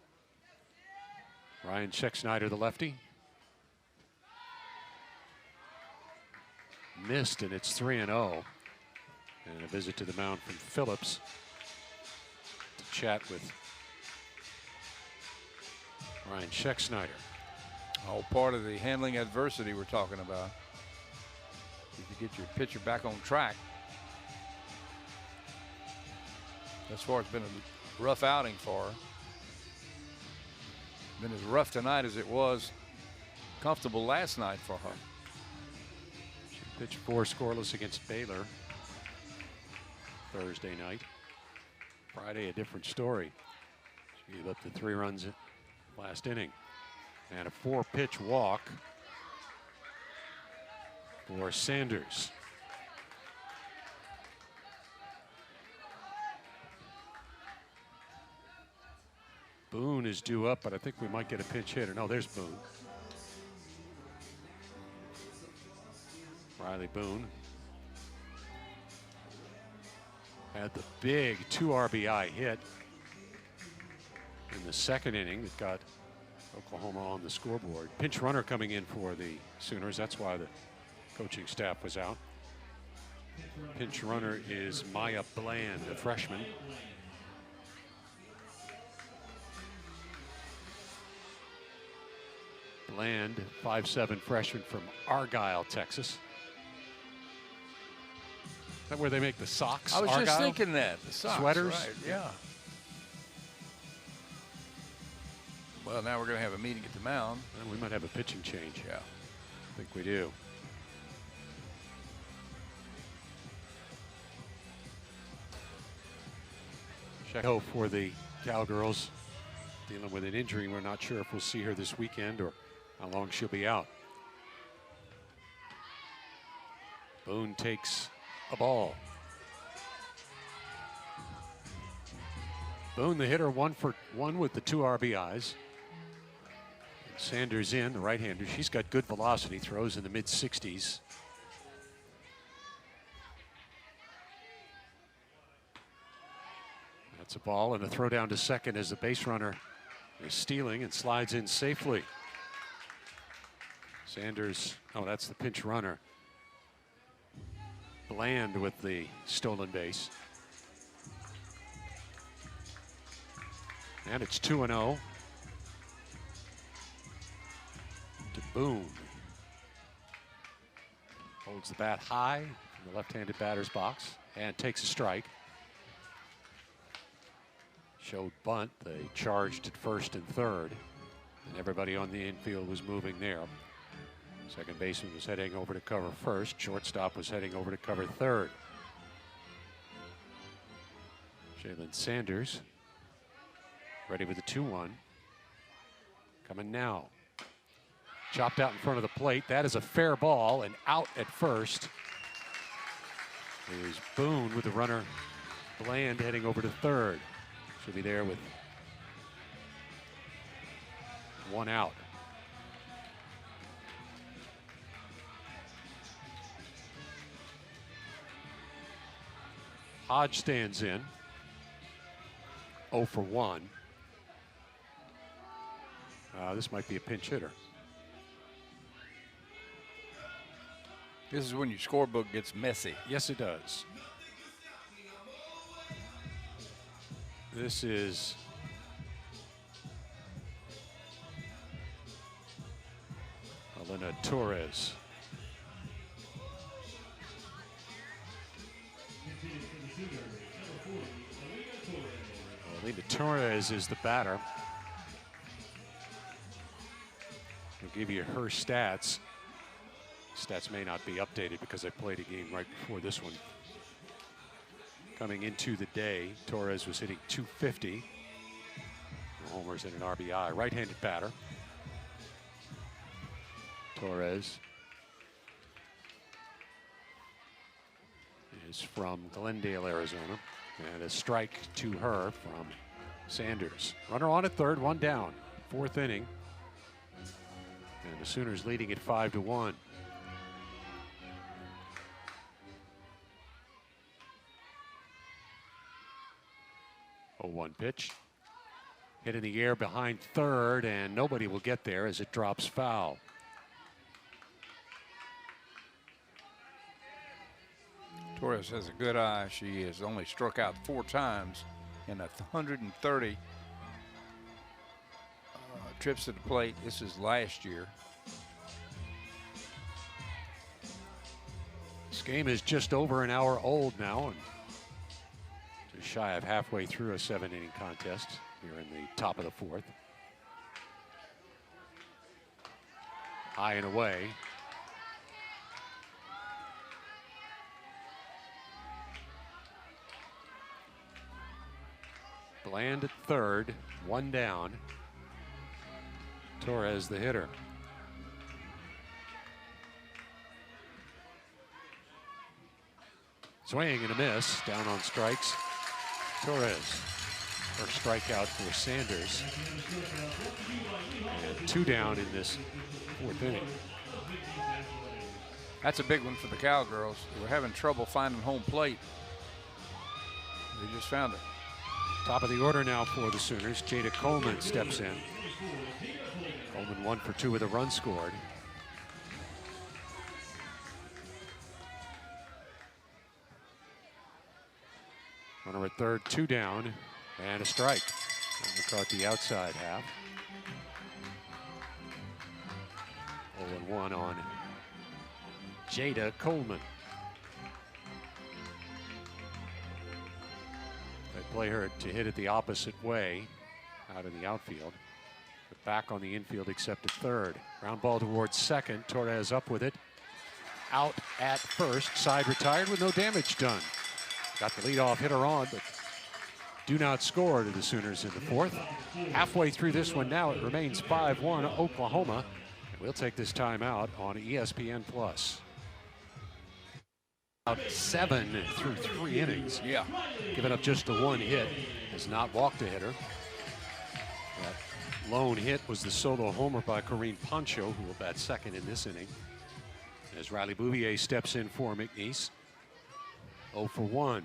Ryan Scheck-Snyder, the lefty. Missed, and it's 3-0. And a visit to the mound from Phillips to chat with Ryan Scheck-Snyder. All part of the handling adversity we're talking about. If you get your pitcher back on track. Thus far, it's been a rough outing for her. Been as rough tonight as it was comfortable last night for her. She pitched 4 scoreless against Baylor Thursday night. Friday, a different story. She gave up the 3 runs last inning. And a 4-pitch walk for Sanders. Boone is due up, but I think we might get a pinch hitter. No, there's Boone. Riley Boone had the big 2 RBI hit in the second inning that got Oklahoma on the scoreboard. Pinch runner coming in for the Sooners. That's why the coaching staff was out. Pinch runner is Maya Bland, a freshman. Bland, 5'7" freshman from Argyle, Texas. Is that where they make the socks? I was Argyle? just thinking that. The socks, Sweaters? right, yeah. Well, now we're going to have a meeting at the mound. And we might have a pitching change. Yeah. I think we do. Checo for the Cowgirls, dealing with an injury. We're not sure if we'll see her this weekend or how long she'll be out. Boone takes a ball. Boone, the hitter, 1 for 1 with the 2 RBIs. And Sanders in, the right-hander. She's got good velocity, throws in the mid-60s. That's a ball and a throw down to second as the base runner is stealing and slides in safely. Sanders, oh, that's the pinch runner. Bland with the stolen base. And it's 2-0 to Boone. Holds the bat high in the left-handed batter's box and takes a strike. Showed bunt. They charged at first and third, and everybody on the infield was moving there. Second baseman was heading over to cover first. Shortstop was heading over to cover third. Jalen Sanders ready with the 2-1. Coming now. Chopped out in front of the plate. That is a fair ball, and out at first is Boone with the runner Bland heading over to third. Should be there with one out. Hodge stands in. 0 for 1. This might be a pinch hitter. This is when your scorebook gets messy. Yes, it does. This is Elena Torres. Elena Torres is the batter. I'll give you her stats. Stats may not be updated because I played a game right before this one. Coming into the day, Torres was hitting .250. Homers and an RBI. Right-handed batter. Torres is from Glendale, Arizona. And a strike to her from Sanders. Runner on at third, one down. Fourth inning. And the Sooners leading at 5-1. One pitch. Hit in the air behind third, and nobody will get there as it drops foul. Torres has a good eye. She has only struck out 4 times in 130 trips to the plate. This is last year. This game is just over an hour old now, and just shy of halfway through a 7-inning contest here in the top of the fourth. High and away. Bland at third, one down. Torres the hitter. Swing and a miss, down on strikes. Torres, first strikeout for Sanders. And 2 down in this fourth inning. That's a big one for the Cowgirls. They were having trouble finding home plate. They just found it. Top of the order now for the Sooners. Jada Coleman steps in. Coleman 1 for 2 with a run scored. Runner at third, 2 down, and a strike. And caught the outside half. 0-1 on Jada Coleman. They play her to hit it the opposite way, out in the outfield. But back on the infield except at third. Ground ball towards second. Torres up with it. Out at first. Side retired with no damage done. Got the leadoff hitter on, but do not score to the Sooners in the fourth. Halfway through this one now, it remains 5-1 Oklahoma. And we'll take this time out on ESPN+. Out 7 through 3 innings. Yeah. Giving up just the 1 hit. Has not walked a hitter. That lone hit was the solo homer by Corinne Pancho, who will bat second in this inning. As Riley Bouvier steps in for McNeese. 0 for 1.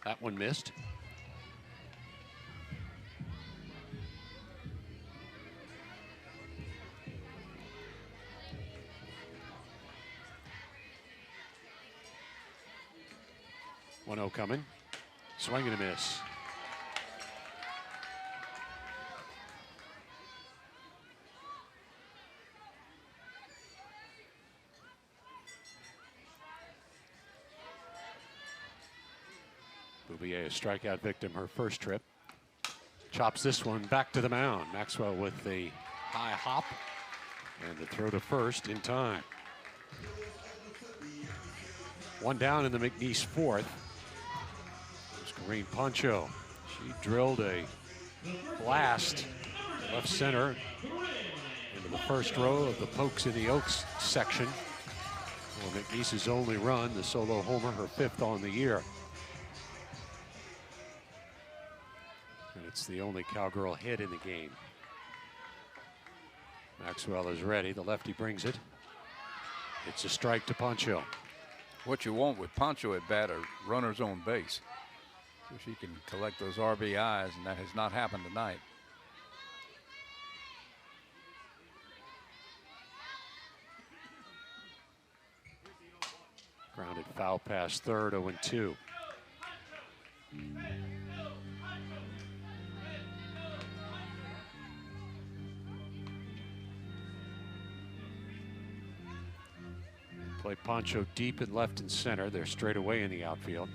That one missed. 1-0 coming. Swing and a miss. Bouvier, a strikeout victim, her first trip. Chops this one back to the mound. Maxwell with the high hop and the throw to first in time. One down in the McNeese fourth. There's Corinne Poncho. She drilled a blast left center into the first row of the Pokes in the Oaks section. Well, McNeese's only run, the solo homer, her fifth on the year. And it's the only Cowgirl hit in the game. Maxwell is ready. The lefty brings it. It's a strike to Poncho. What you want with Poncho at bat are runners on base. So she can collect those RBIs, and that has not happened tonight. Grounded foul pass third, 0-2. Play Poncho deep in left and center. They're straight away in the outfield.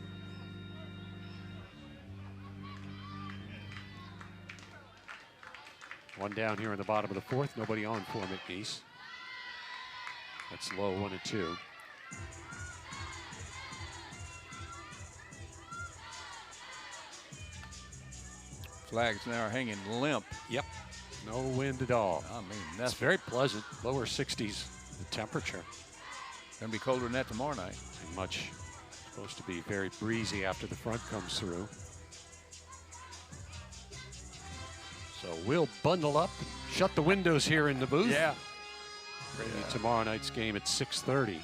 One down here in the bottom of the fourth. Nobody on for McNeese. That's low, 1-2. Flags now are hanging limp. Yep. No wind at all. I mean, It's that's very pleasant. Lower 60s, the temperature. going to be colder than that tomorrow night. And much supposed to be very breezy after the front comes through. So we'll bundle up, shut the windows here in the booth. Yeah. Ready tomorrow night's game at 6:30.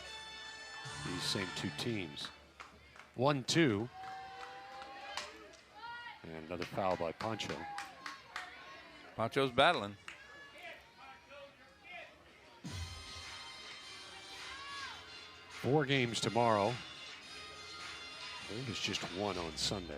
These same two teams. 1-2. And another foul by Poncho. Poncho's battling. Four games tomorrow. I think it's just one on Sunday.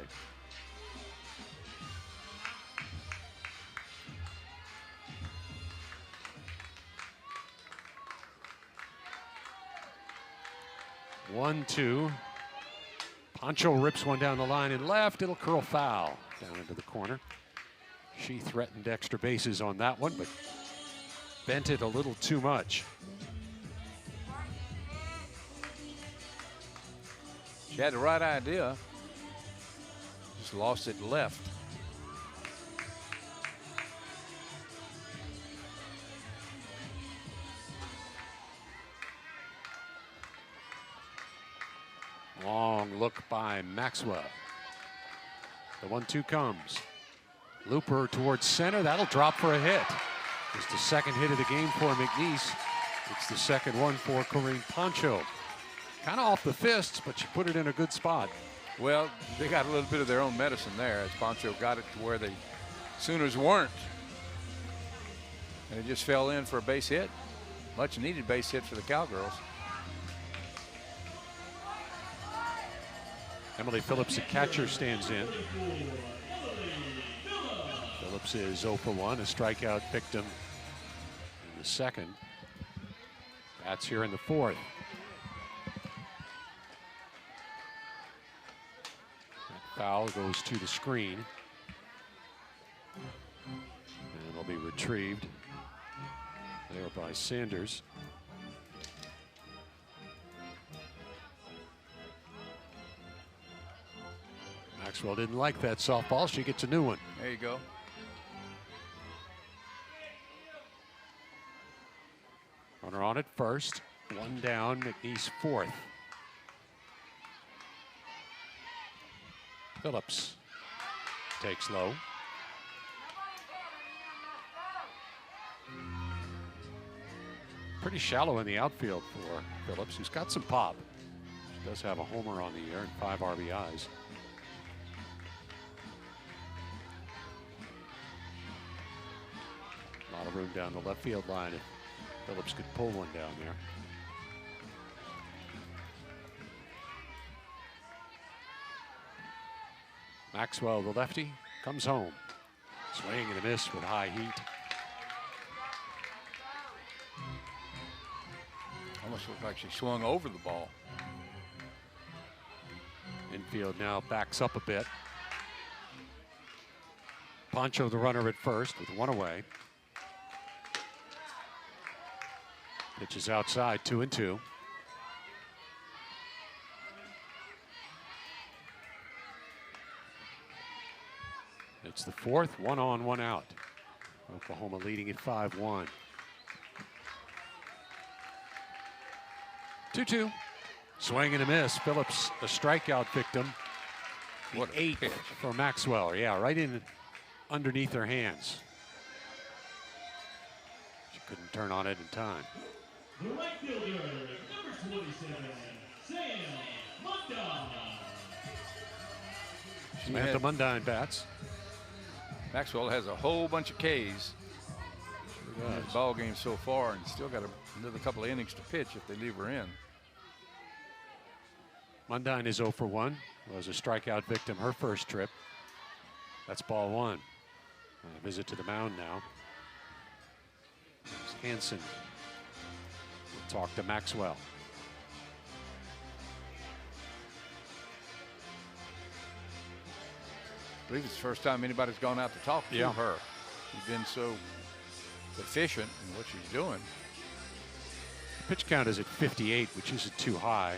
One, two. Poncho rips one down the line and left. It'll curl foul down into the corner. She threatened extra bases on that one, but bent it a little too much. She had the right idea. Just lost it left. Long look by Maxwell. The 1-2 comes. Looper towards center. That'll drop for a hit. It's the second hit of the game for McNeese. It's the second one for Corinne Poncho. Kind of off the fists, but she put it in a good spot. Well, they got a little bit of their own medicine there as Poncho got it to where the Sooners weren't. And it just fell in for a base hit. Much needed base hit for the Cowgirls. Emily Phillips, the catcher, stands in. Phillips is 0 for 1, a strikeout victim in the second. Bats here in the fourth. That foul goes to the screen. And it'll be retrieved there by Sanders. Maxwell didn't like that softball. She gets a new one. There you go. Runner on at first. One down, McNeese fourth. Phillips takes low. Pretty shallow in the outfield for Phillips, who's got some pop. She does have a homer on the year and 5 RBIs. A lot of room down the left field line if Phillips could pull one down there. Maxwell, the lefty, comes home. Swing and a miss with high heat. Almost looked like she swung over the ball. Infield now backs up a bit. Poncho the runner at first with one away. Pitch is outside, 2-2. It's the fourth, 1 on, 1 out. Oklahoma leading at 5-1. 2-2. Swing and a miss. Phillips, a strikeout victim. What a 8th pitch. for Maxwell. Yeah, right in underneath her hands. She couldn't turn on it in time. The right fielder, number 27, Sam Mundine. Samantha Mundine bats. Maxwell has a whole bunch of Ks in this ball game so far, and still got another couple of innings to pitch if they leave her in. Mundine is 0 for 1. Was a strikeout victim her first trip. That's ball 1. A visit to the mound now. Hansen will talk to Maxwell. I believe it's the first time anybody's gone out to talk to her. She's been so efficient in what she's doing. Pitch count is at 58, which isn't too high.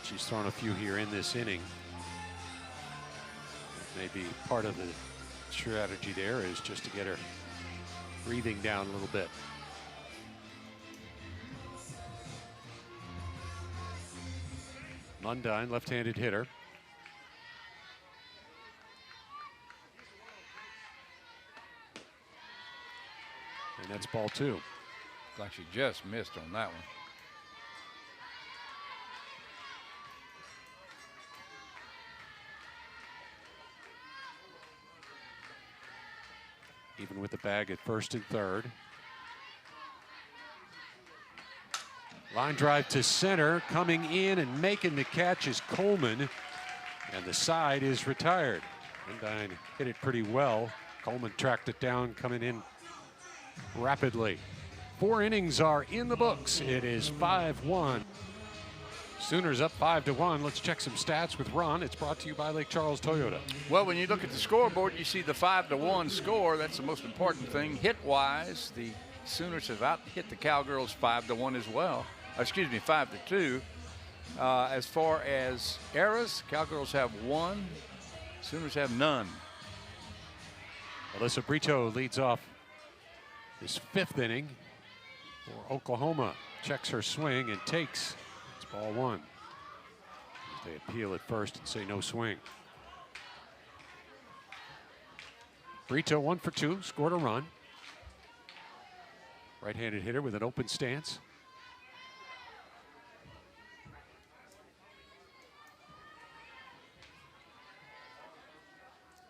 She's thrown a few here in this inning. Maybe part of the strategy there is just to get her breathing down a little bit. Mundine, left-handed hitter. And that's ball 2. Like she just missed on that one. Even with the bag at first and third. Line drive to center, coming in and making the catch is Coleman, and the side is retired. Mundine hit it pretty well. Coleman tracked it down, coming in rapidly. 4 innings are in the books. It is 5-1. Sooners up 5-1. Let's check some stats with Ron. It's brought to you by Lake Charles Toyota. Well, when you look at the scoreboard, you see the 5-1 score. That's the most important thing. Hit-wise, the Sooners have out-hit the Cowgirls 5-1 as well. Excuse me, 5-2. As far as errors, Cowgirls have 1. Sooners have none. Alyssa Brito leads off this 5th inning for Oklahoma. Checks her swing and takes. It's ball 1. They appeal at first and say no swing. Brito 1 for 2, scored a run. Right-handed hitter with an open stance.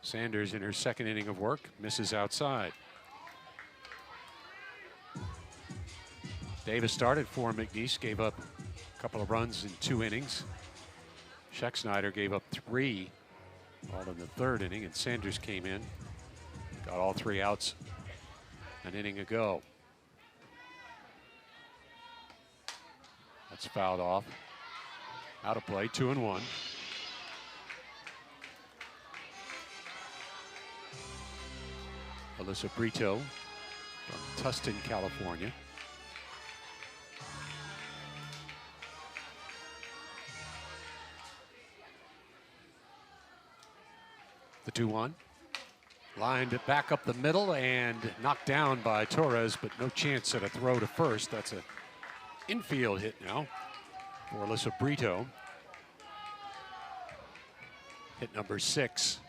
Sanders in her 2nd inning of work, misses outside. Davis started for McNeese, gave up a couple of runs in 2 innings. Scheck-Snyder gave up 3, all in the 3rd inning, and Sanders came in, got all 3 outs an inning ago. That's fouled off. Out of play, 2-1. Alyssa Brito from Tustin, California. The 2-1. Lined it back up the middle and knocked down by Torres, but no chance at a throw to first. That's an infield hit now for Alyssa Brito. Hit number 6.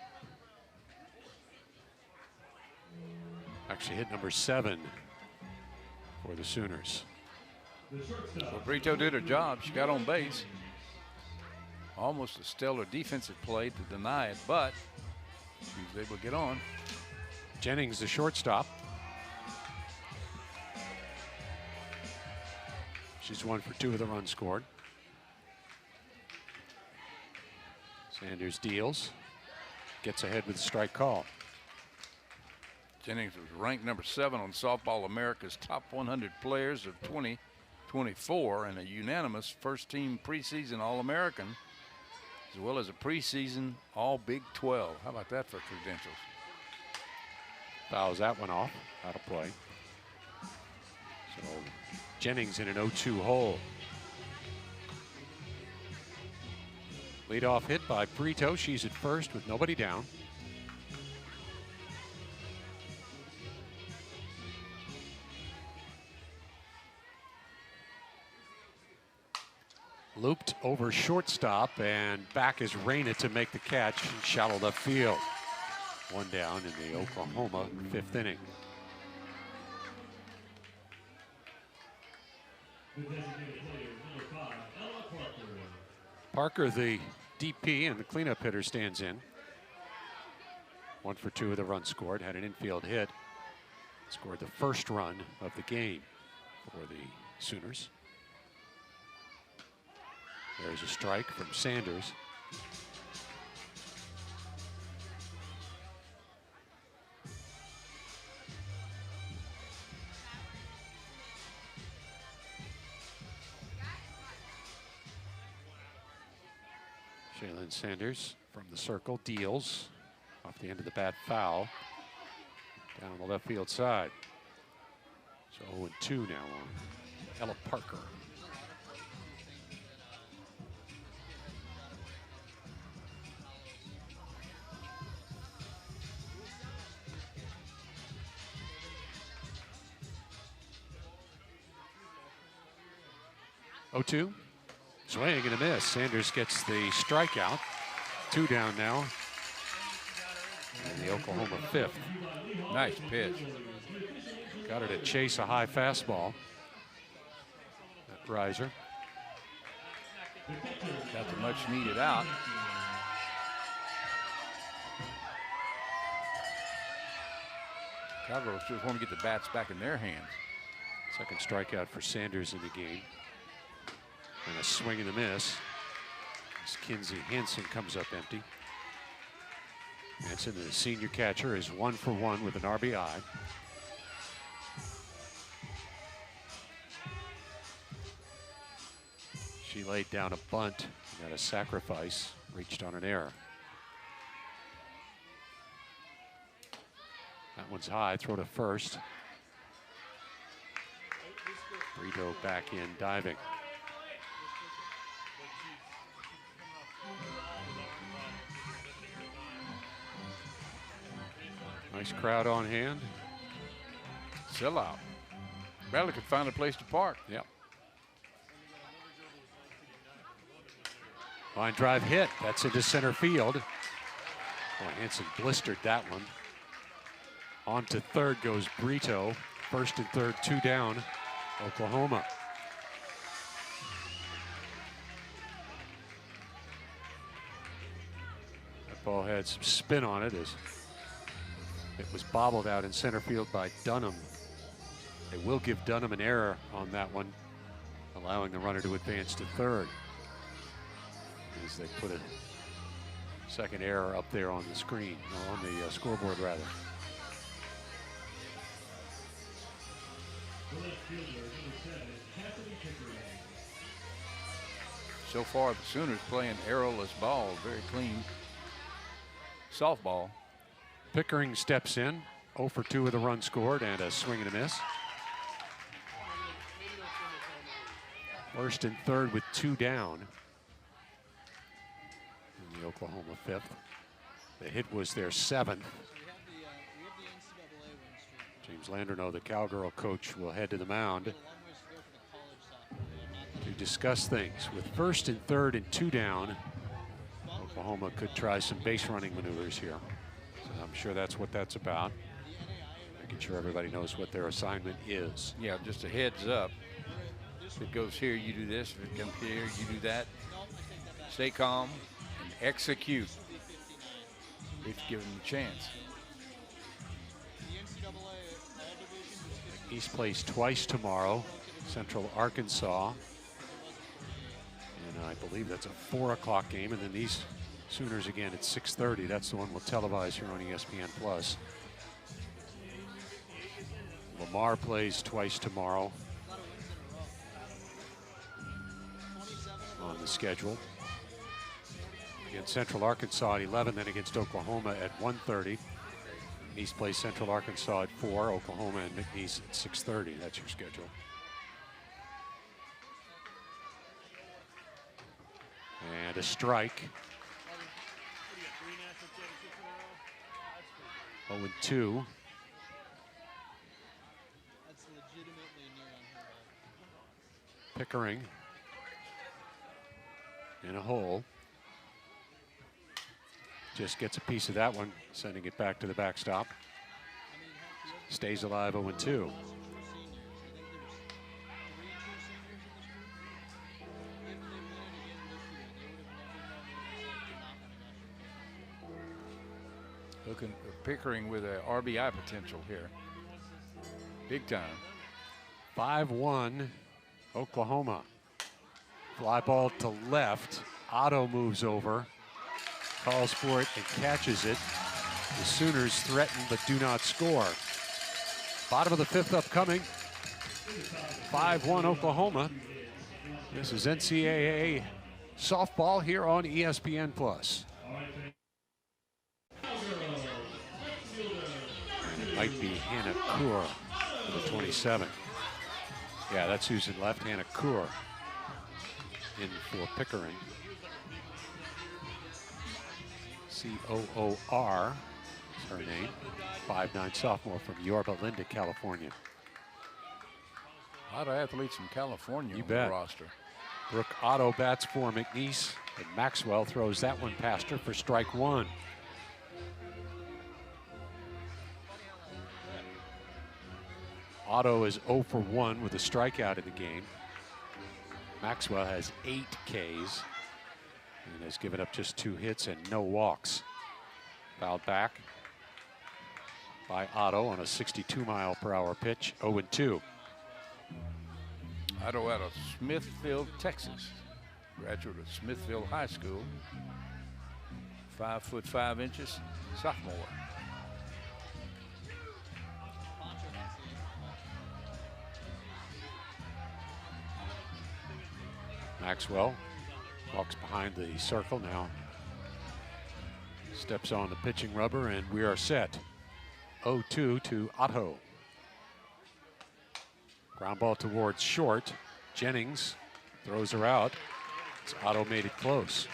Actually hit number 7 for the Sooners. Well, Brito did her job. She got on base. Almost a stellar defensive play to deny it, but she was able to get on. Jennings, the shortstop. She's 1 for 2 of the runs scored. Sanders deals, gets ahead with the strike call. Jennings was ranked number 7 on Softball America's top 100 players of 2024 and a unanimous first-team preseason All-American, as well as a preseason All-Big 12. How about that for credentials? Fouls that one off, out of play. So Jennings in an 0-2 hole. Leadoff hit by Brito. She's at first with nobody down. Looped over shortstop, and back is Reyna to make the catch in shallow left field. One down in the Oklahoma 5th inning. The designated player, number 5, Ella Parker. Parker, the DP and the cleanup hitter, stands in. 1 for 2 with a run scored. Had an infield hit. Scored the first run of the game for the Sooners. There's a strike from Sanders. Shaylin Sanders from the circle deals off the end of the bat, foul down the left field side. So 0-2 now on Ella Parker. Oh-2. Swing and a miss. Sanders gets the strikeout. 2 down now. And the Oklahoma 5th. Nice pitch. Got her to chase a high fastball. That riser. Got the much needed out. Cowgirls just want to get the bats back in their hands. Second strikeout for Sanders in the game. And a swing and a miss. As Kinsey Hansen comes up empty. Hansen, the senior catcher, is 1 for 1 with an RBI. She laid down a bunt, got a sacrifice, reached on an error. That one's high, throw to first. Brito back in, diving. Nice crowd on hand. Sell out. Bradley could find a place to park. Yep. Line drive hit. That's into center field. Boy, Hansen blistered that one. On to third goes Brito. First and third, 2 down. Oklahoma. That ball had some spin on it as it was bobbled out in center field by Dunham. They will give Dunham an error on that one, allowing the runner to advance to third. As they put a second error up there on the screen, on the scoreboard rather. So far, the Sooners playing arrowless ball, very clean softball. Pickering steps in, 0 for 2 with a run scored and a swing and a miss. First and third with 2 down in the Oklahoma 5th. The hit was their 7th. James Landreneau, the Cowgirl coach, will head to the mound to discuss things. With first and third and 2 down, Oklahoma could try some base running maneuvers here. So I'm sure that's what that's about. Making sure everybody knows what their assignment is. Yeah, just a heads up. If it goes here, you do this. If it comes here, you do that. Stay calm and execute if given the chance. McNeese plays twice tomorrow, Central Arkansas. And I believe that's a 4 o'clock game. And then these Sooners again at 6:30. That's the one we'll televise here on ESPN Plus. Lamar plays twice tomorrow on the schedule. Against Central Arkansas at 11, then against Oklahoma at 1:30. McNeese plays Central Arkansas at 4, Oklahoma and McNeese at 6:30. That's your schedule. And a strike. 0-2. Pickering in a hole. Just gets a piece of that one, sending it back to the backstop. Stays alive 0-2. Looking Pickering with a RBI potential here. Big time. 5-1 Oklahoma. Fly ball to left. Otto moves over, calls for it and catches it. The Sooners threaten but do not score. Bottom of the 5th upcoming. 5-1 Oklahoma. This is NCAA softball here on ESPN Plus. And it might be Hannah Kaur for the 27. Yeah, that's who's in left, Hannah Kaur in for Pickering. C-O-O-R is her name. 5'9" sophomore from Yorba Linda, California. A lot of athletes from California You on bet. the roster. Brooke Otto bats for McNeese, and Maxwell throws that one past her for strike 1. Otto is 0 for 1 with a strikeout in the game. Maxwell has 8 Ks and has given up just 2 hits and no walks. Fouled back by Otto on a 62-mile-per-hour pitch, 0-2. Otto out of Smithfield, Texas. Graduate of Smithfield High School. 5'5", sophomore. Maxwell walks behind the circle now. Steps on the pitching rubber and we are set. 0-2 to Otto. Ground ball towards short. Jennings throws her out. Otto made it close.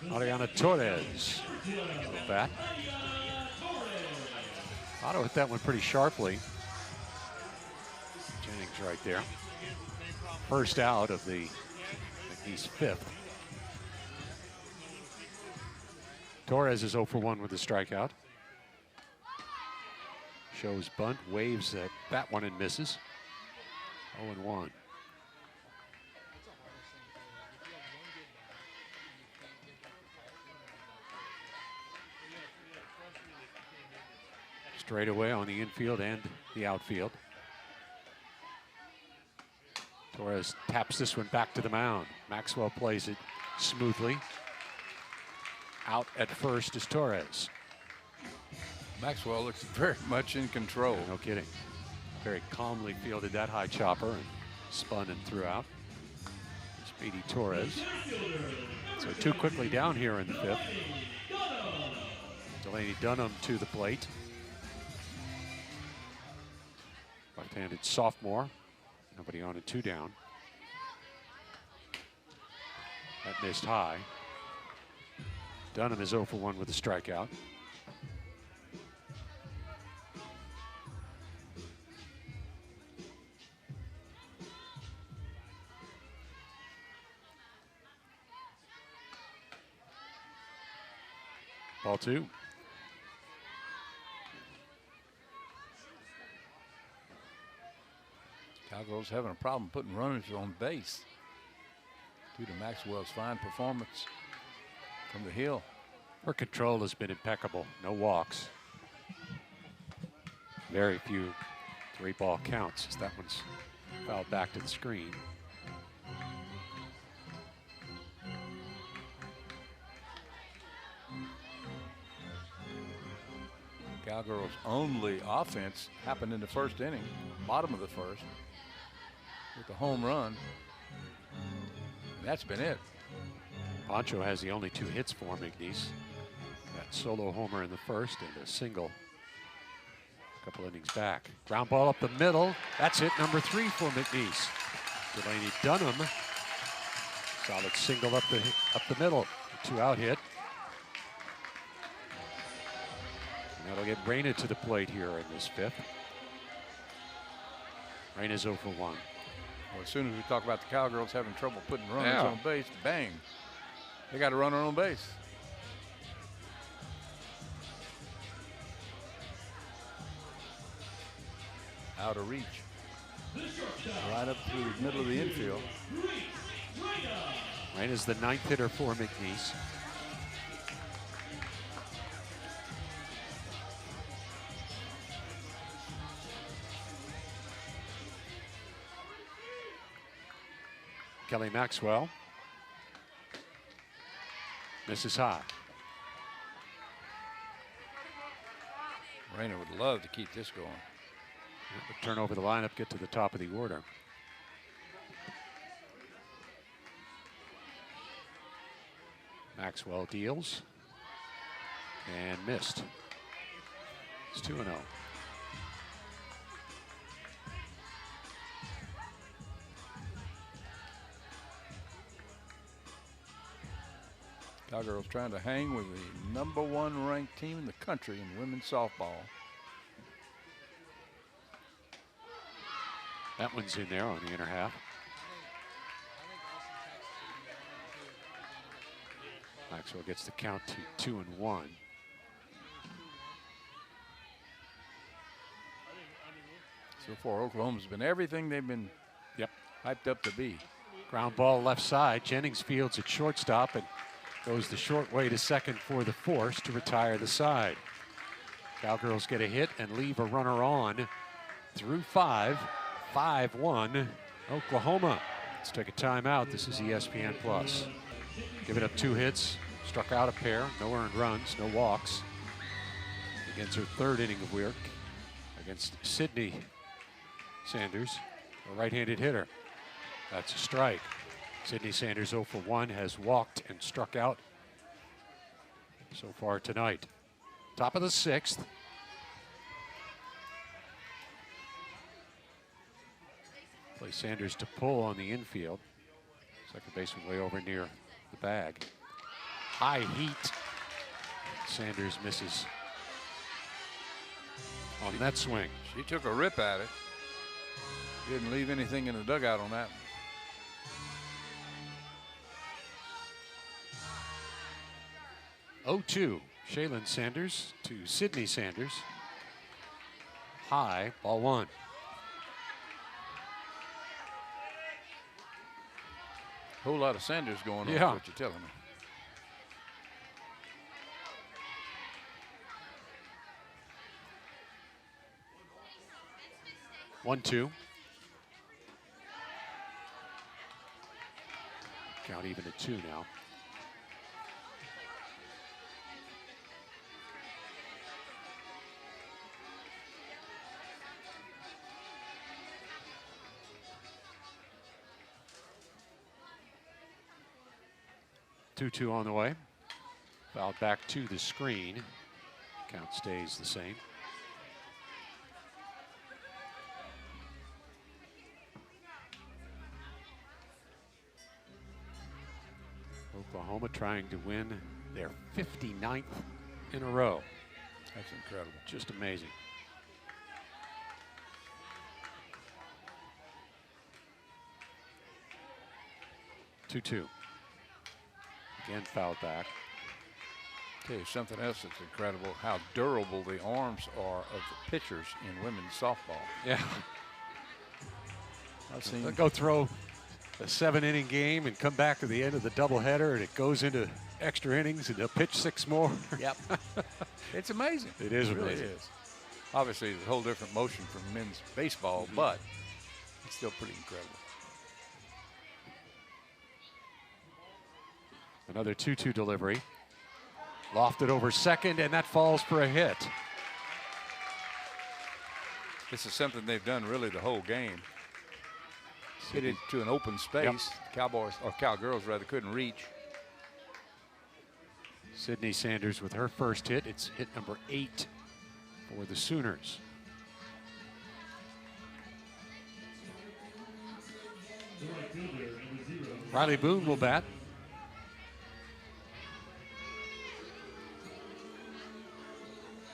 Ariana Torres with that. Otto hit that one pretty sharply. Jennings right there. First out of the McNeese 5th. Torres is 0 for 1 with a strikeout. Shows bunt, waves at that one and misses. 0-1. Straight away on the infield and the outfield. Torres taps this one back to the mound. Maxwell plays it smoothly. Out at first is Torres. Maxwell looks very much in control. No kidding. Very calmly fielded that high chopper and spun and threw out. Speedy Torres. So 2 quickly down here in the 5th. Delaney Dunham to the plate. Left-handed sophomore. Nobody on and 2 down. That missed high. Dunham is 0 for 1 with a strikeout. Ball 2. Cowgirls having a problem putting runners on base due to Maxwell's fine performance from the hill. Her control has been impeccable. No walks. Very few Every ball counts as that one's fouled back to the screen. Cowgirls' only offense happened in the first inning, bottom of the first, with the home run. And that's been it. Pancho has the only 2 hits for McNeese. That solo homer in the first and a single a couple innings back. Ground ball up the middle. That's hit number 3 for McNeese. Delaney Dunham. Solid single up the middle. 2-out hit. And that'll get Reyna to the plate here in this 5th. Reyna's 0 for 1. Well, as soon as we talk about the Cowgirls having trouble putting runners on base, bang, they got a runner on base. Out of reach. Right up through the middle of the infield. Reyna's the 9th hitter for McNeese. Kelly Maxwell misses high. Reyna would love to keep this going. Turn over the lineup, get to the top of the order. Maxwell deals and missed. It's 2-0. Cowgirls trying to hang with the #1 ranked team in the country in women's softball. That one's in there on the inner half. Maxwell gets the count to 2-1. So far, Oklahoma's been everything they've been hyped up to be. Ground ball left side. Jennings fields at shortstop and goes the short way to second for the force to retire the side. Cowgirls get a hit and leave a runner on through 5. 5-1 Oklahoma. Let's take a timeout. This is ESPN Plus. Giving up 2 hits, struck out a pair, no earned runs, no walks. Begins her 3rd inning of work against Sydney Sanders, a right-handed hitter. That's a strike. Sydney Sanders 0 for 1, has walked and struck out so far tonight. Top of the 6th. Play Sanders to pull on the infield. Second baseman way over near the bag. High heat. Sanders misses on that swing. She took a rip at it. Didn't leave anything in the dugout on that one. 0-2. Shaylin Sanders to Sydney Sanders. High, ball 1. Whole lot of Sanders going on, Yeah. what you're telling me. One, 2. Count even at 2 now. Two on the way. Fouled back to the screen. Count stays the same. Oklahoma trying to win their 59th in a row. That's incredible. Just amazing. Two. Again, fouled back. Tell you something else that's incredible, how durable the arms are of the pitchers in women's softball. Yeah. I've seen They'll go throw a 7-inning game and come back to the end of the doubleheader, and it goes into extra innings, and they'll pitch 6 more. Yep. It's amazing. It is It really amazing. is. Obviously, it's a whole different motion from men's baseball, but it's still pretty incredible. Another 2-2 delivery. Lofted over second, and that falls for a hit. This is something they've done really the whole game. Hit it to an open space. Yep. Cowboys, or Cowgirls rather, couldn't reach. Sydney Sanders with her first hit. It's hit number 8 for the Sooners. The right fielder, number 0. Riley Boone will bat.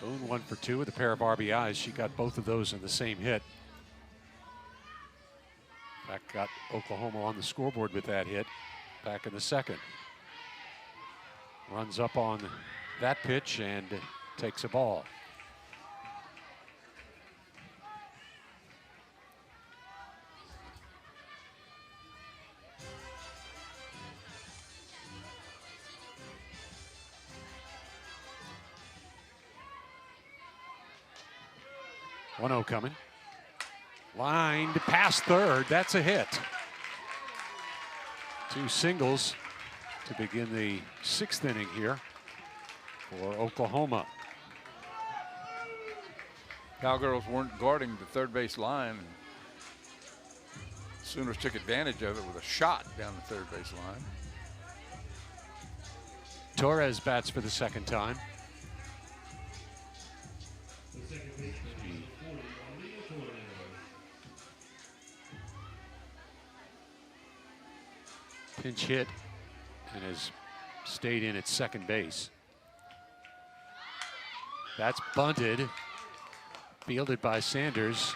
Boone 1 for 2 with a pair of RBIs. She got both of those in the same hit. In fact, got Oklahoma on the scoreboard with that hit back in the second. Runs up on that pitch and takes a ball. One-0 coming. Lined past third. That's a hit. 2 singles to begin the 6th inning here for Oklahoma. Cowgirls weren't guarding the third base line. Sooners took advantage of it with a shot down the third base line. Torres bats for the second time. The second baseman, number 40, Alina Torres. Pinch hit and has stayed in at second base. That's bunted, fielded by Sanders.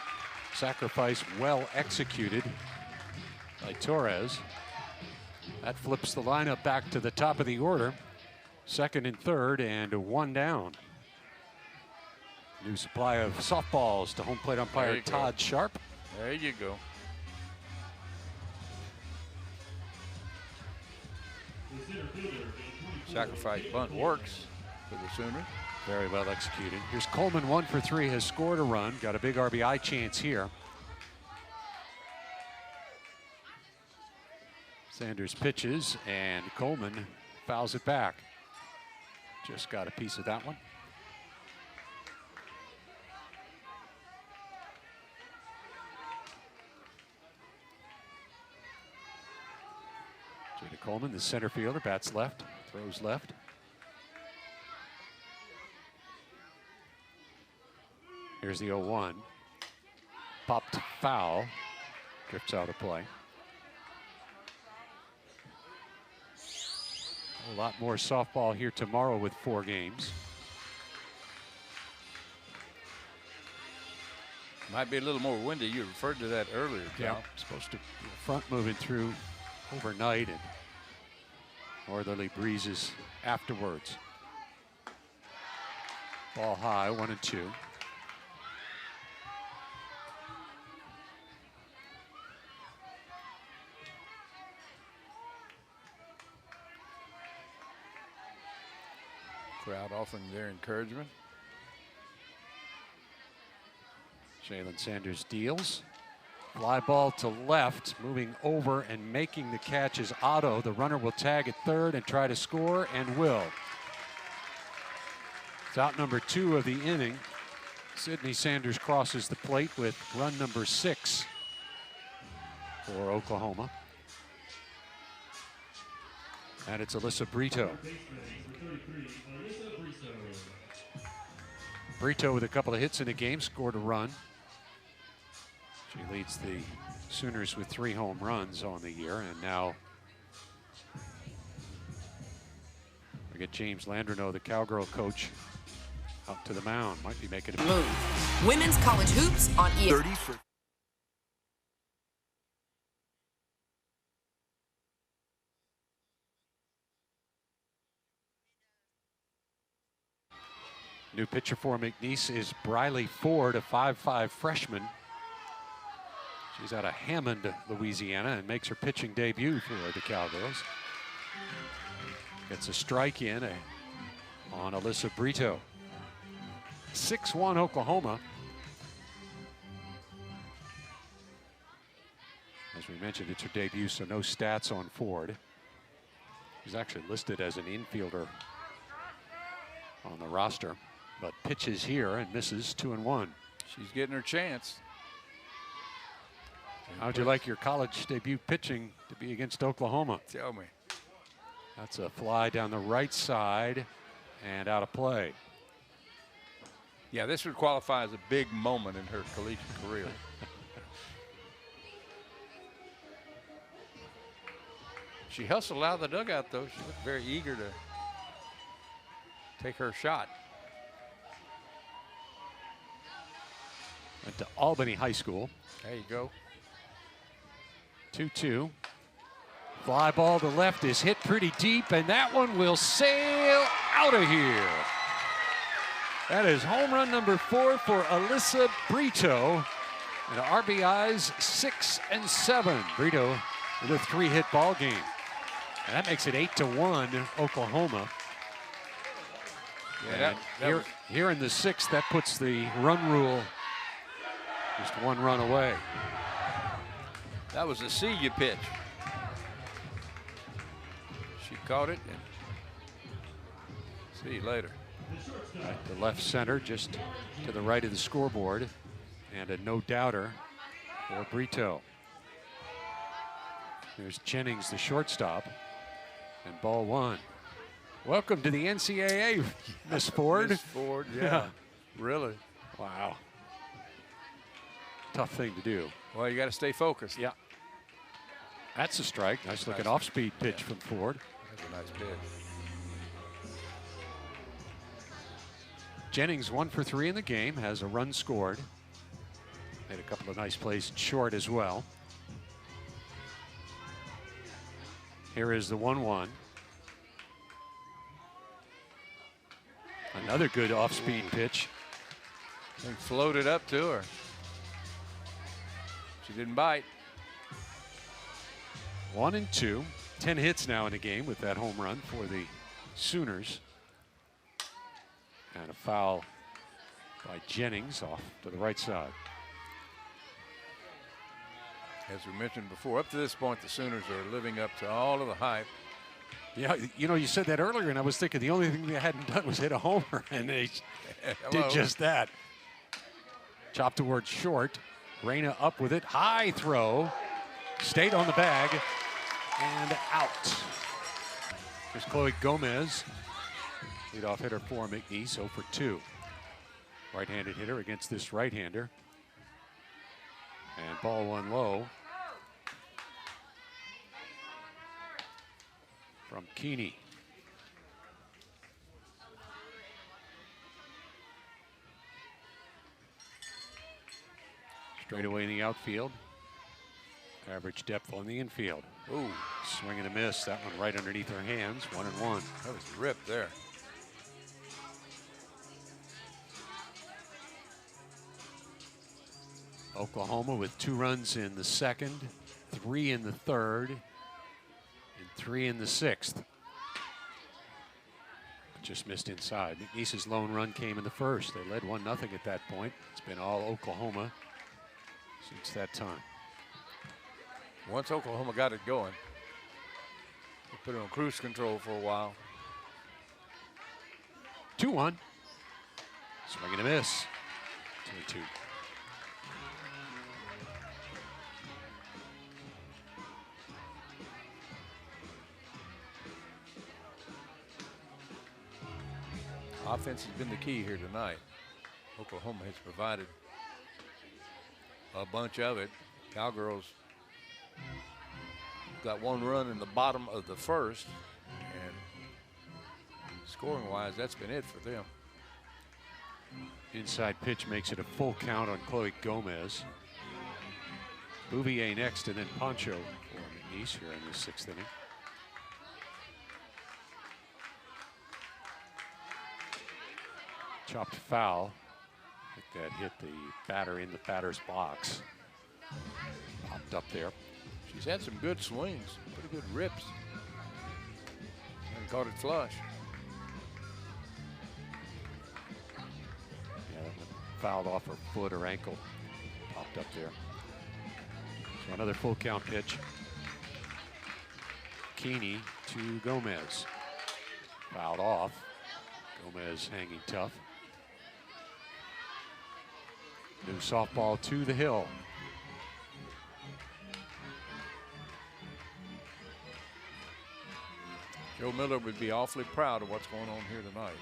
Sacrifice well executed by Torres. That flips the lineup back to the top of the order. Second and third, and 1 down. New supply of softballs to home plate umpire Todd Sharp. There you go. The center fielder, number 24. Sacrifice bunt works for the Sooners. Very well executed. Here's Coleman, 1 for 3, has scored a run. Got a big RBI chance here. Sanders pitches, and Coleman fouls it back. Just got a piece of that one. Jada Coleman, the center fielder, bats left, throws left. Here's the 0-1. Popped foul. Drifts out of play. A lot more softball here tomorrow with 4 games. Might be a little more windy. You referred to that earlier, Cal. Yeah, supposed to be front moving through overnight and northerly breezes afterwards. Ball high, 1-2. Crowd offering their encouragement. Jalen Sanders deals. Fly ball to left, moving over and making the catch is Otto. The runner will tag at third and try to score, and will. It's out number 2 of the inning. Sydney Sanders crosses the plate with run number 6 for Oklahoma. And it's Alyssa Brito. Brito with a couple of hits in the game, scored a run. She leads the Sooners with 3 home runs on the year, and now we get James Landreneau, the Cowgirl coach, up to the mound. Might be making a move. Women's college hoops on ESPN. New pitcher for McNeese is Briley Ford, a 5'5" freshman. She's out of Hammond, Louisiana, and makes her pitching debut for the Cowgirls. Gets a strike in on Alyssa Brito. 6-1 Oklahoma. we mentioned, it's her debut, so no stats on Ford. She's actually listed as an infielder on the roster, but pitches here and misses 2-1. She's getting her chance. How'd you like your college debut pitching to be against Oklahoma? Tell me. That's a fly down the right side and out of play. Yeah, this would qualify as a big moment in her collegiate career. She hustled out of the dugout, though. She looked very eager to take her shot. Went to Albany High School. There you go. 2-2. Fly ball to left is hit pretty deep, and that one will sail out of here. That is home run number 4 for Alyssa Brito. And RBIs 6 and 7. Brito with a 3-hit ball game. And that makes it 8-1 Oklahoma. Yeah, and here in the 6th, that puts the run rule just 1 run away. that was a see you pitch. She caught it and see you later. Right to left center, just to the right of the scoreboard, and a no-doubter for Brito. There's Jennings, the shortstop, and ball 1. Welcome to the NCAA, Miss Ford. Miss Ford, yeah. Really? Wow. Tough thing to do. Well, you got to stay focused. Yeah. That's a strike. Nice looking Nice. off-speed pitch from Ford. That's a nice pitch. Jennings 1 for 3 in the game, has a run scored. Made a couple of nice plays short as well. Here is the 1-1. Another good off-speed pitch. And floated up to her. She didn't bite. 1-2. 10 hits now in the game with that home run for the Sooners. And a foul by Jennings off to the right side. As we mentioned before, up to this point, the Sooners are living up to all of the hype. Yeah, you know, you said that earlier, and I was thinking the only thing they hadn't done was hit a homer, and they did just that. Chopped towards short. Reyna up with it. High throw. Stayed on the bag. And out. Here's Chloe Gomez. Leadoff hitter for McNeese, 0 for 2. Right-handed hitter against this right-hander. And ball 1 low. From Keeney. Straight away in the outfield. Average depth on the infield. Ooh, Swing and a miss. That one right underneath her hands. 1-1. that was ripped there. Oklahoma with 2 runs in the 2nd, 3 in the 3rd, and 3 in the 6th. Just missed inside. McNeese's lone run came in the 1st. They led 1-0 at that point. It's been all Oklahoma since that time. Once Oklahoma got it going, they put it on cruise control for a while. 2-1. Swing and a miss. 2-2. Offense has been the key here tonight. Oklahoma has provided a bunch of it. Cowgirls got 1 run in the bottom of the 1st, and scoring-wise, that's been it for them. Inside pitch makes it a full count on Chloe Gomez. Bouvier next, and then Poncho for McNeese here in the 6th inning. Chopped foul. I think that hit the batter in the batter's box. Popped up there. She's had some good swings, pretty good rips, and caught it flush. Yeah, that one fouled off her foot or ankle. Popped up there. So another full count pitch. Keeney to Gomez. Fouled off. Gomez hanging tough. New softball to the hill. Joe Miller would be awfully proud of what's going on here tonight.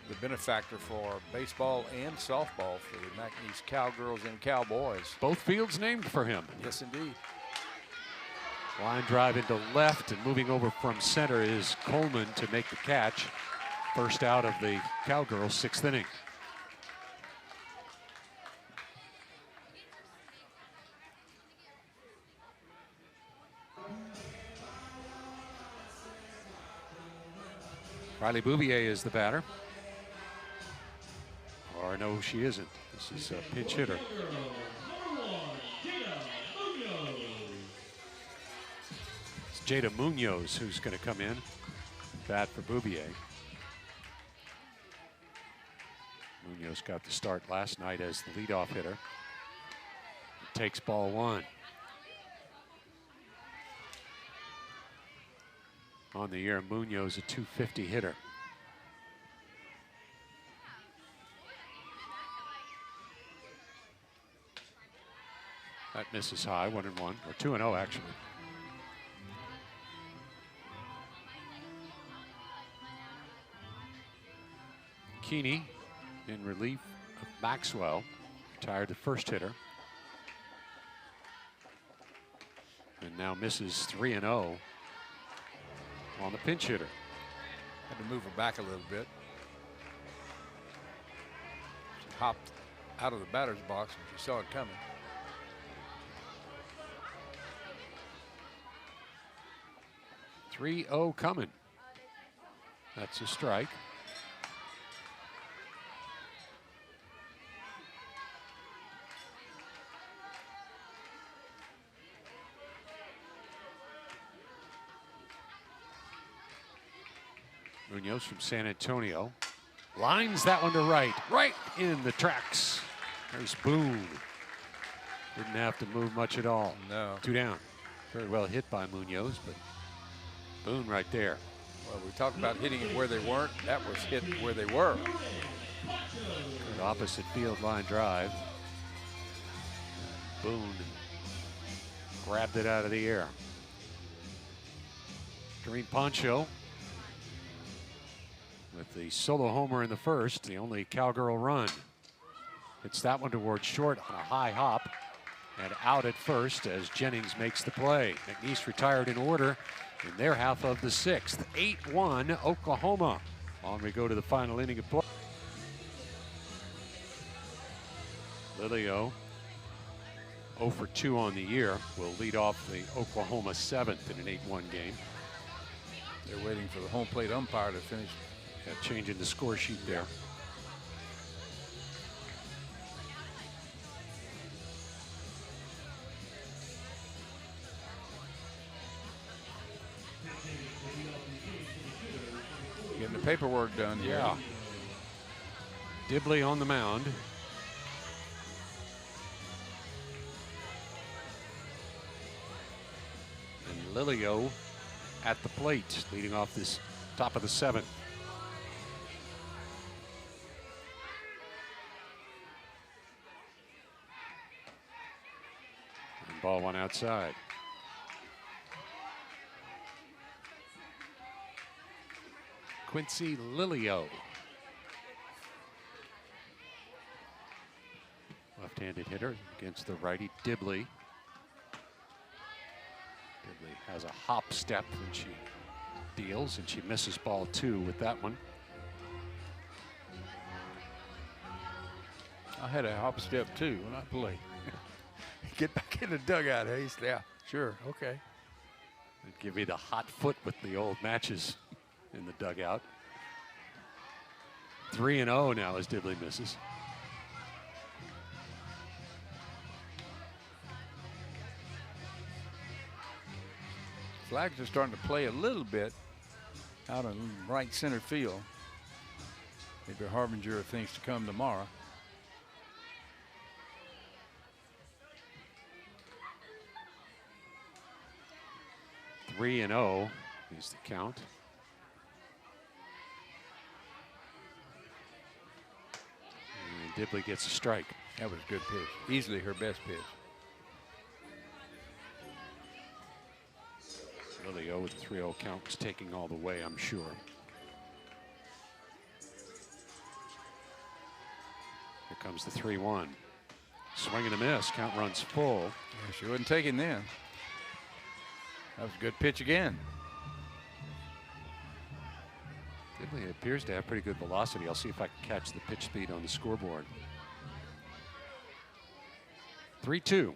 The benefactor for baseball and softball for the McNeese Cowgirls and Cowboys. Both fields named for him. Yes, indeed. Line drive into left, and moving over from center is Coleman to make the catch. First out of the Cowgirls' 6th inning. Riley Bouvier is the batter. Or no, she isn't. This is a pinch hitter. It's Jada Munoz who's going to come in. Bat for Bouvier. Munoz got the start last night as the leadoff hitter. Takes ball 1. On the year, Munoz a .250 hitter. That misses high, 1-1, or 2-0 actually. Keeney in relief of Maxwell, retired the first hitter. And now misses 3-0 on the pinch hitter. Had to move her back a little bit. She hopped out of the batter's box and she saw it coming. .30 coming. That's a strike. Munoz from San Antonio lines that one to right in the tracks. There's Boone. Didn't have to move much at all. No. 2 down. Very well hit by Munoz, but Boone right there. Well, we talked about hitting it where they weren't. That was hit where they were. Good opposite field line drive. Boone grabbed it out of the air. Green Poncho with the solo homer in the first, the only Cowgirl run. Hits that one towards short on a high hop and out at first as Jennings makes the play. McNeese retired in order in their half of the 6th. 8-1 Oklahoma. On we go to the final inning of play. Lilio 0 for 2 on the year will lead off the Oklahoma 7th in an 8-1 game. They're waiting for the home plate umpire to finish. Yeah, changing the score sheet there. Getting the paperwork done here. Yeah. Dibley on the mound. And Lilio at the plate, leading off this top of the 7th. And ball 1 outside. Quincy Lilio. Left-handed hitter against the righty Dibley. Dibley has a hop step when she deals, and she misses ball 2 with that one. I had a hop step too when I played. Get back in the dugout, Hayes. Yeah, sure, okay. They'd give you the hot foot with the old matches in the dugout. 3-0 now as Dibley misses. Flags are starting to play a little bit out in right center field. Maybe a harbinger of things to come tomorrow. 3-0 is the count. And Dibley gets a strike. That was a good pitch. Easily her best pitch. Lilio with the 3-0 count was taking all the way, I'm sure. Here comes the 3-1. Swing and a miss. Count runs full. Yeah, she wasn't taking then. That was a good pitch again. Dibley appears to have pretty good velocity. I'll see if I can catch the pitch speed on the scoreboard. 3-2.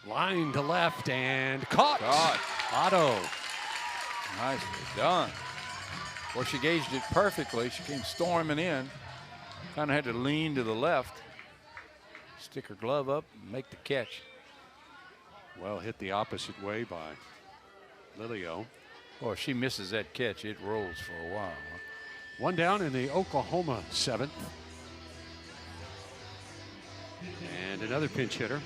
Line to left and caught. Otto. Nicely done. Well, she gauged it perfectly. She came storming in. Kind of had to lean to the left, stick her glove up, and make the catch. Well, hit the opposite way by Lilio. Well, if she misses that catch, it rolls for a while. Huh? One down in the Oklahoma 7th. And another pinch hitter.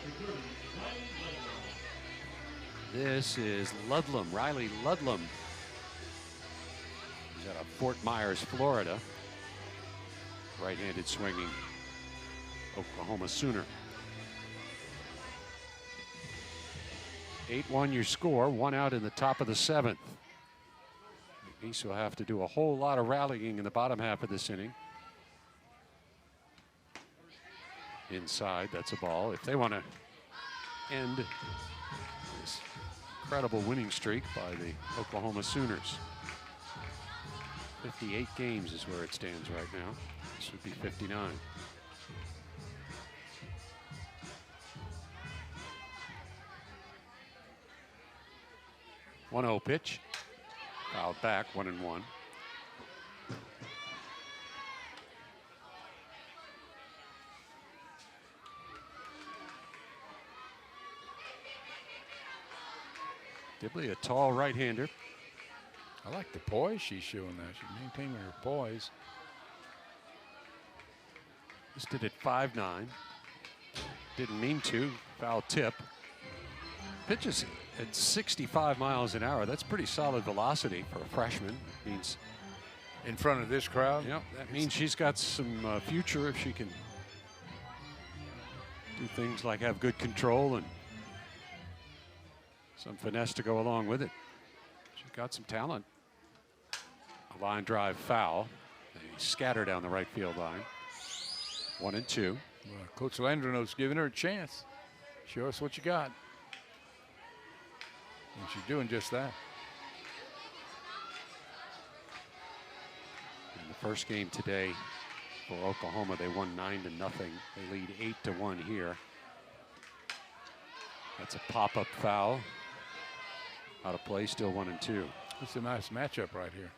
This is Ludlam, Riley Ludlam. He's out of Fort Myers, Florida. Right-handed swinging Oklahoma Sooner. 8-1 your score, 1 out in the top of the 7th. McNeese will have to do a whole lot of rallying in the bottom half of this inning. Inside, that's a ball. If they want to end this incredible winning streak by the Oklahoma Sooners. 58 games is where it stands right now. This would be 59. One 0 pitch. Fouled back, 1-1. Dibley, a tall right-hander. I like the poise she's showing there. She's maintaining her poise. Listed at 5'9". Didn't mean to. Foul tip. Pitches at 65 miles an hour. That's pretty solid velocity for a freshman. Means in front of this crowd. Yep, that means she's got some future if she can do things like have good control and some finesse to go along with it. She's got some talent. A line drive foul. They scatter down the right field line. 1-2. Well, Coach Landrino's giving her a chance. Show us what you got. And she's doing just that. In the first game today for Oklahoma, they won 9-0. They lead 8-1 here. That's a pop-up foul. Out of play, still 1-2. It's a nice matchup right here.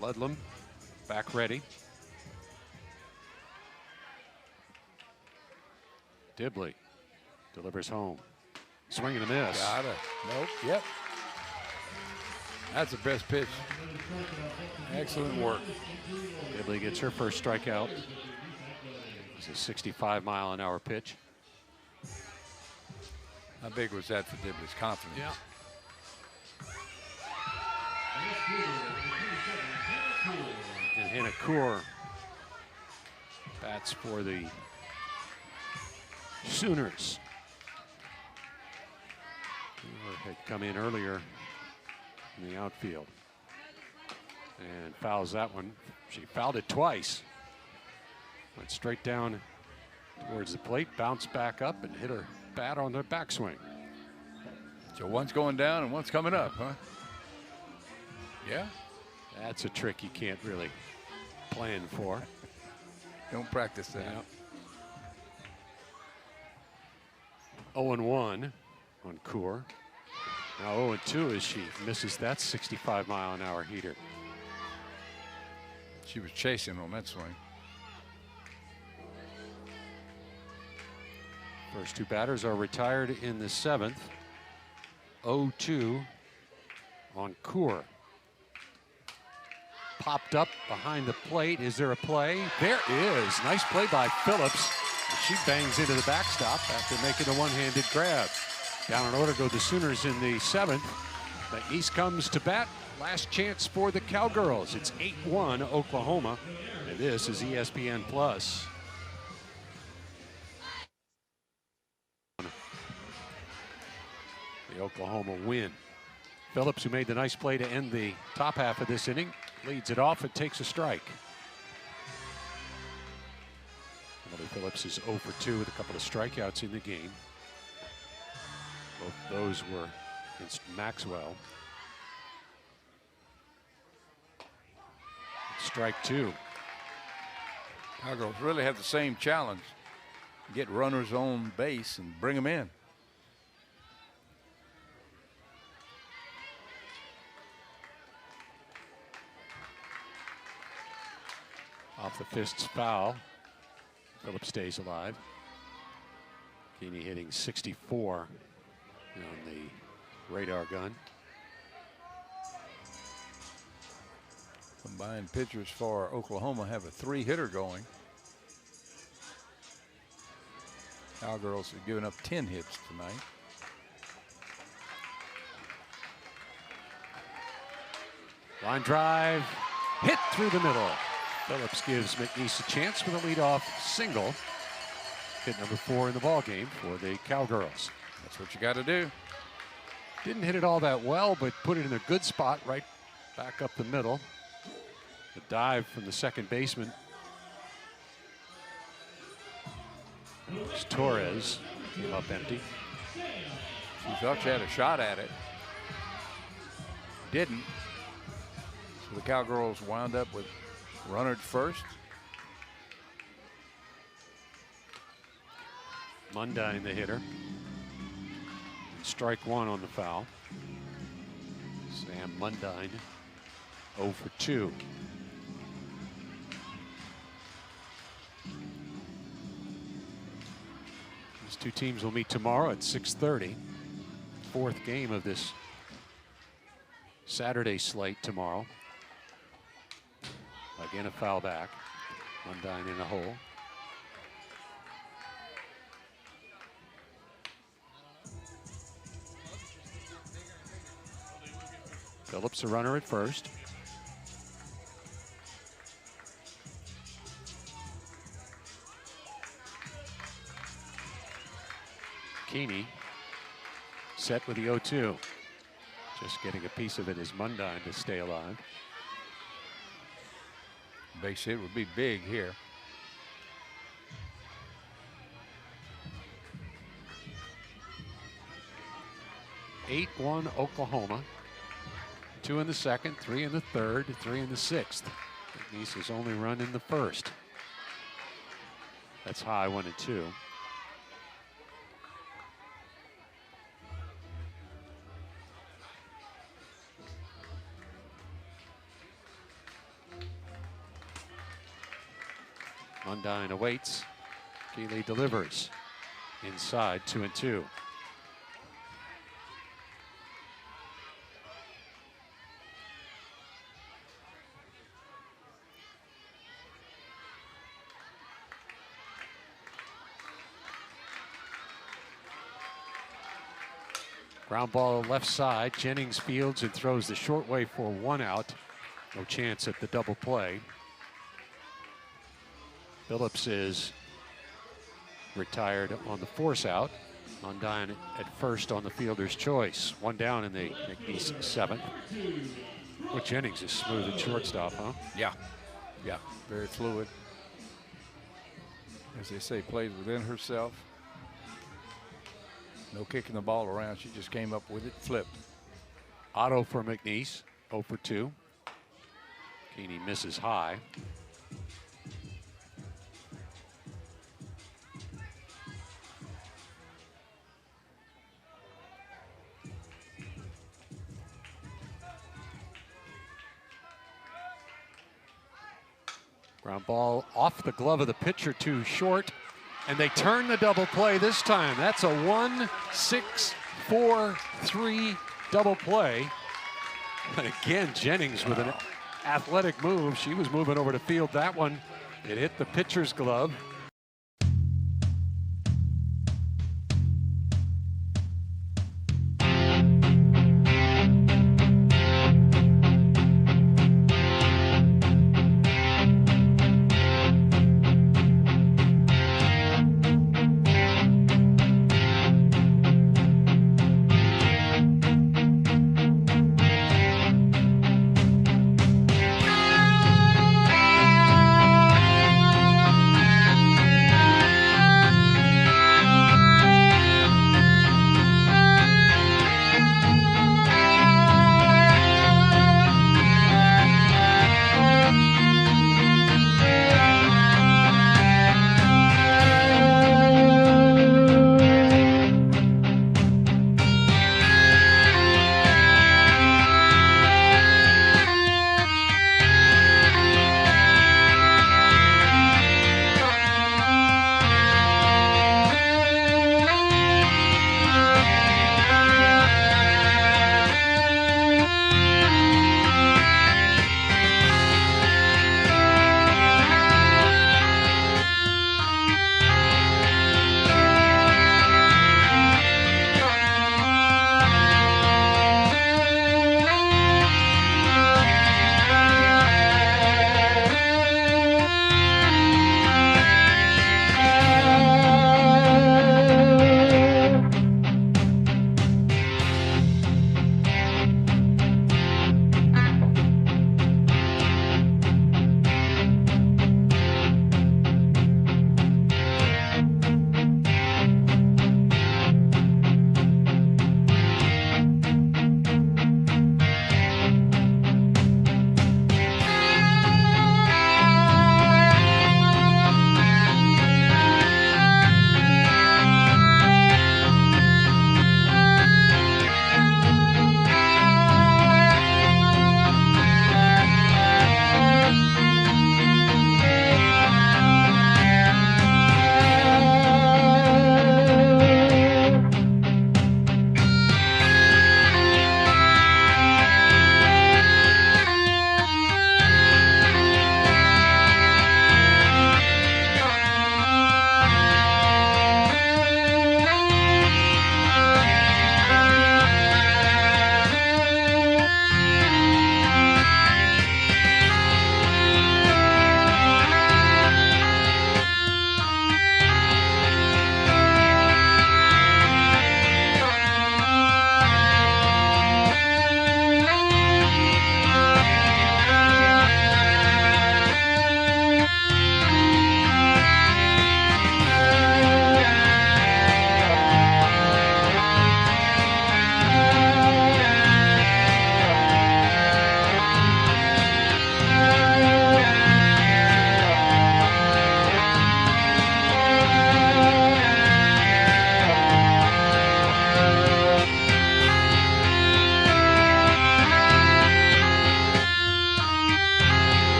Ludlam back ready. Dibley delivers home. Swing and a miss. Got it. Nope. Yep. That's the best pitch. Excellent work. Dibley gets her first strikeout. It's a 65-mile-an-hour pitch. How big was that for Dibley's confidence? Yeah. And Hannah Kaur bats for the Sooners. Kaur had come in earlier in the outfield and fouls that one. She fouled it twice. Went straight down towards the plate, bounced back up, and hit her bat on the backswing. So one's going down and one's coming up, huh? Yeah. That's a trick you can't really plan for. Don't practice that. Yeah. 0-1 on Kaur. Now 0-2 as she misses that 65-mile-an-hour heater. She was chasing on that swing. First two batters are retired in the 7th. 0-2 on Coeur. Popped up behind the plate. Is there a play? There is. Nice play by Phillips. She bangs into the backstop after making a one-handed grab. Down in order go the Sooners in the 7th. McNeese comes to bat. Last chance for the Cowgirls. It's 8-1 Oklahoma. And this is ESPN Plus. The Oklahoma win. Phillips, who made the nice play to end the top half of this inning, leads it off and takes a strike. Emily Phillips is 0 for 2 with a couple of strikeouts in the game. Both those were against Maxwell. Strike 2. Cowgirls really have the same challenge. Get runners on base and bring them in. Off the fists foul. Phillips stays alive. Keeney hitting 64 on the radar gun. Combined pitchers for Oklahoma have a 3-hitter going. Cowgirls have given up 10 hits tonight. Line drive, hit through the middle. Phillips gives McNeese a chance with a leadoff single. Hit number 4 in the ball game for the Cowgirls. That's what you got to do. Didn't hit it all that well, but put it in a good spot right back up the middle. The dive from the second baseman. Torres came up empty. She thought she had a shot at it. Didn't. So the Cowgirls wound up with runner at first. Mundine, the hitter. Strike 1 on the foul. Sam Mundine, 0 for 2. These two teams will meet tomorrow at 6:30. 4th game of this Saturday slate tomorrow. Again, a foul back. Mundine in a hole. Phillips a runner at first. Keeney set with the 0-2. Just getting a piece of it is Mundine to stay alive. Base hit would be big here. Eight 8-1 Oklahoma. 2 in the 2nd, 3 in the 3rd, 3 in the 6th. McNeese has only run in the 1st. That's high, 1-2. Mundine awaits. Keeley delivers. Inside, 2-2. Ground ball left side. Jennings fields and throws the short way for 1 out. No chance at the double play. Phillips is retired on the force out. Mundine at first on the fielder's choice. 1 down in the McNeese 7th. Well, Jennings is smooth at shortstop, huh? Yeah. Yeah. Very fluid. As they say, plays within herself. No kicking the ball around. She just came up with it, flipped. Otto for McNeese, 0 for 2. Keeney misses high. Ground ball off the glove of the pitcher, too short. And they turn the double play this time. That's a 1-6 4-3 double play. And again, Jennings with an athletic move. She was moving over to field that one. It hit the pitcher's glove.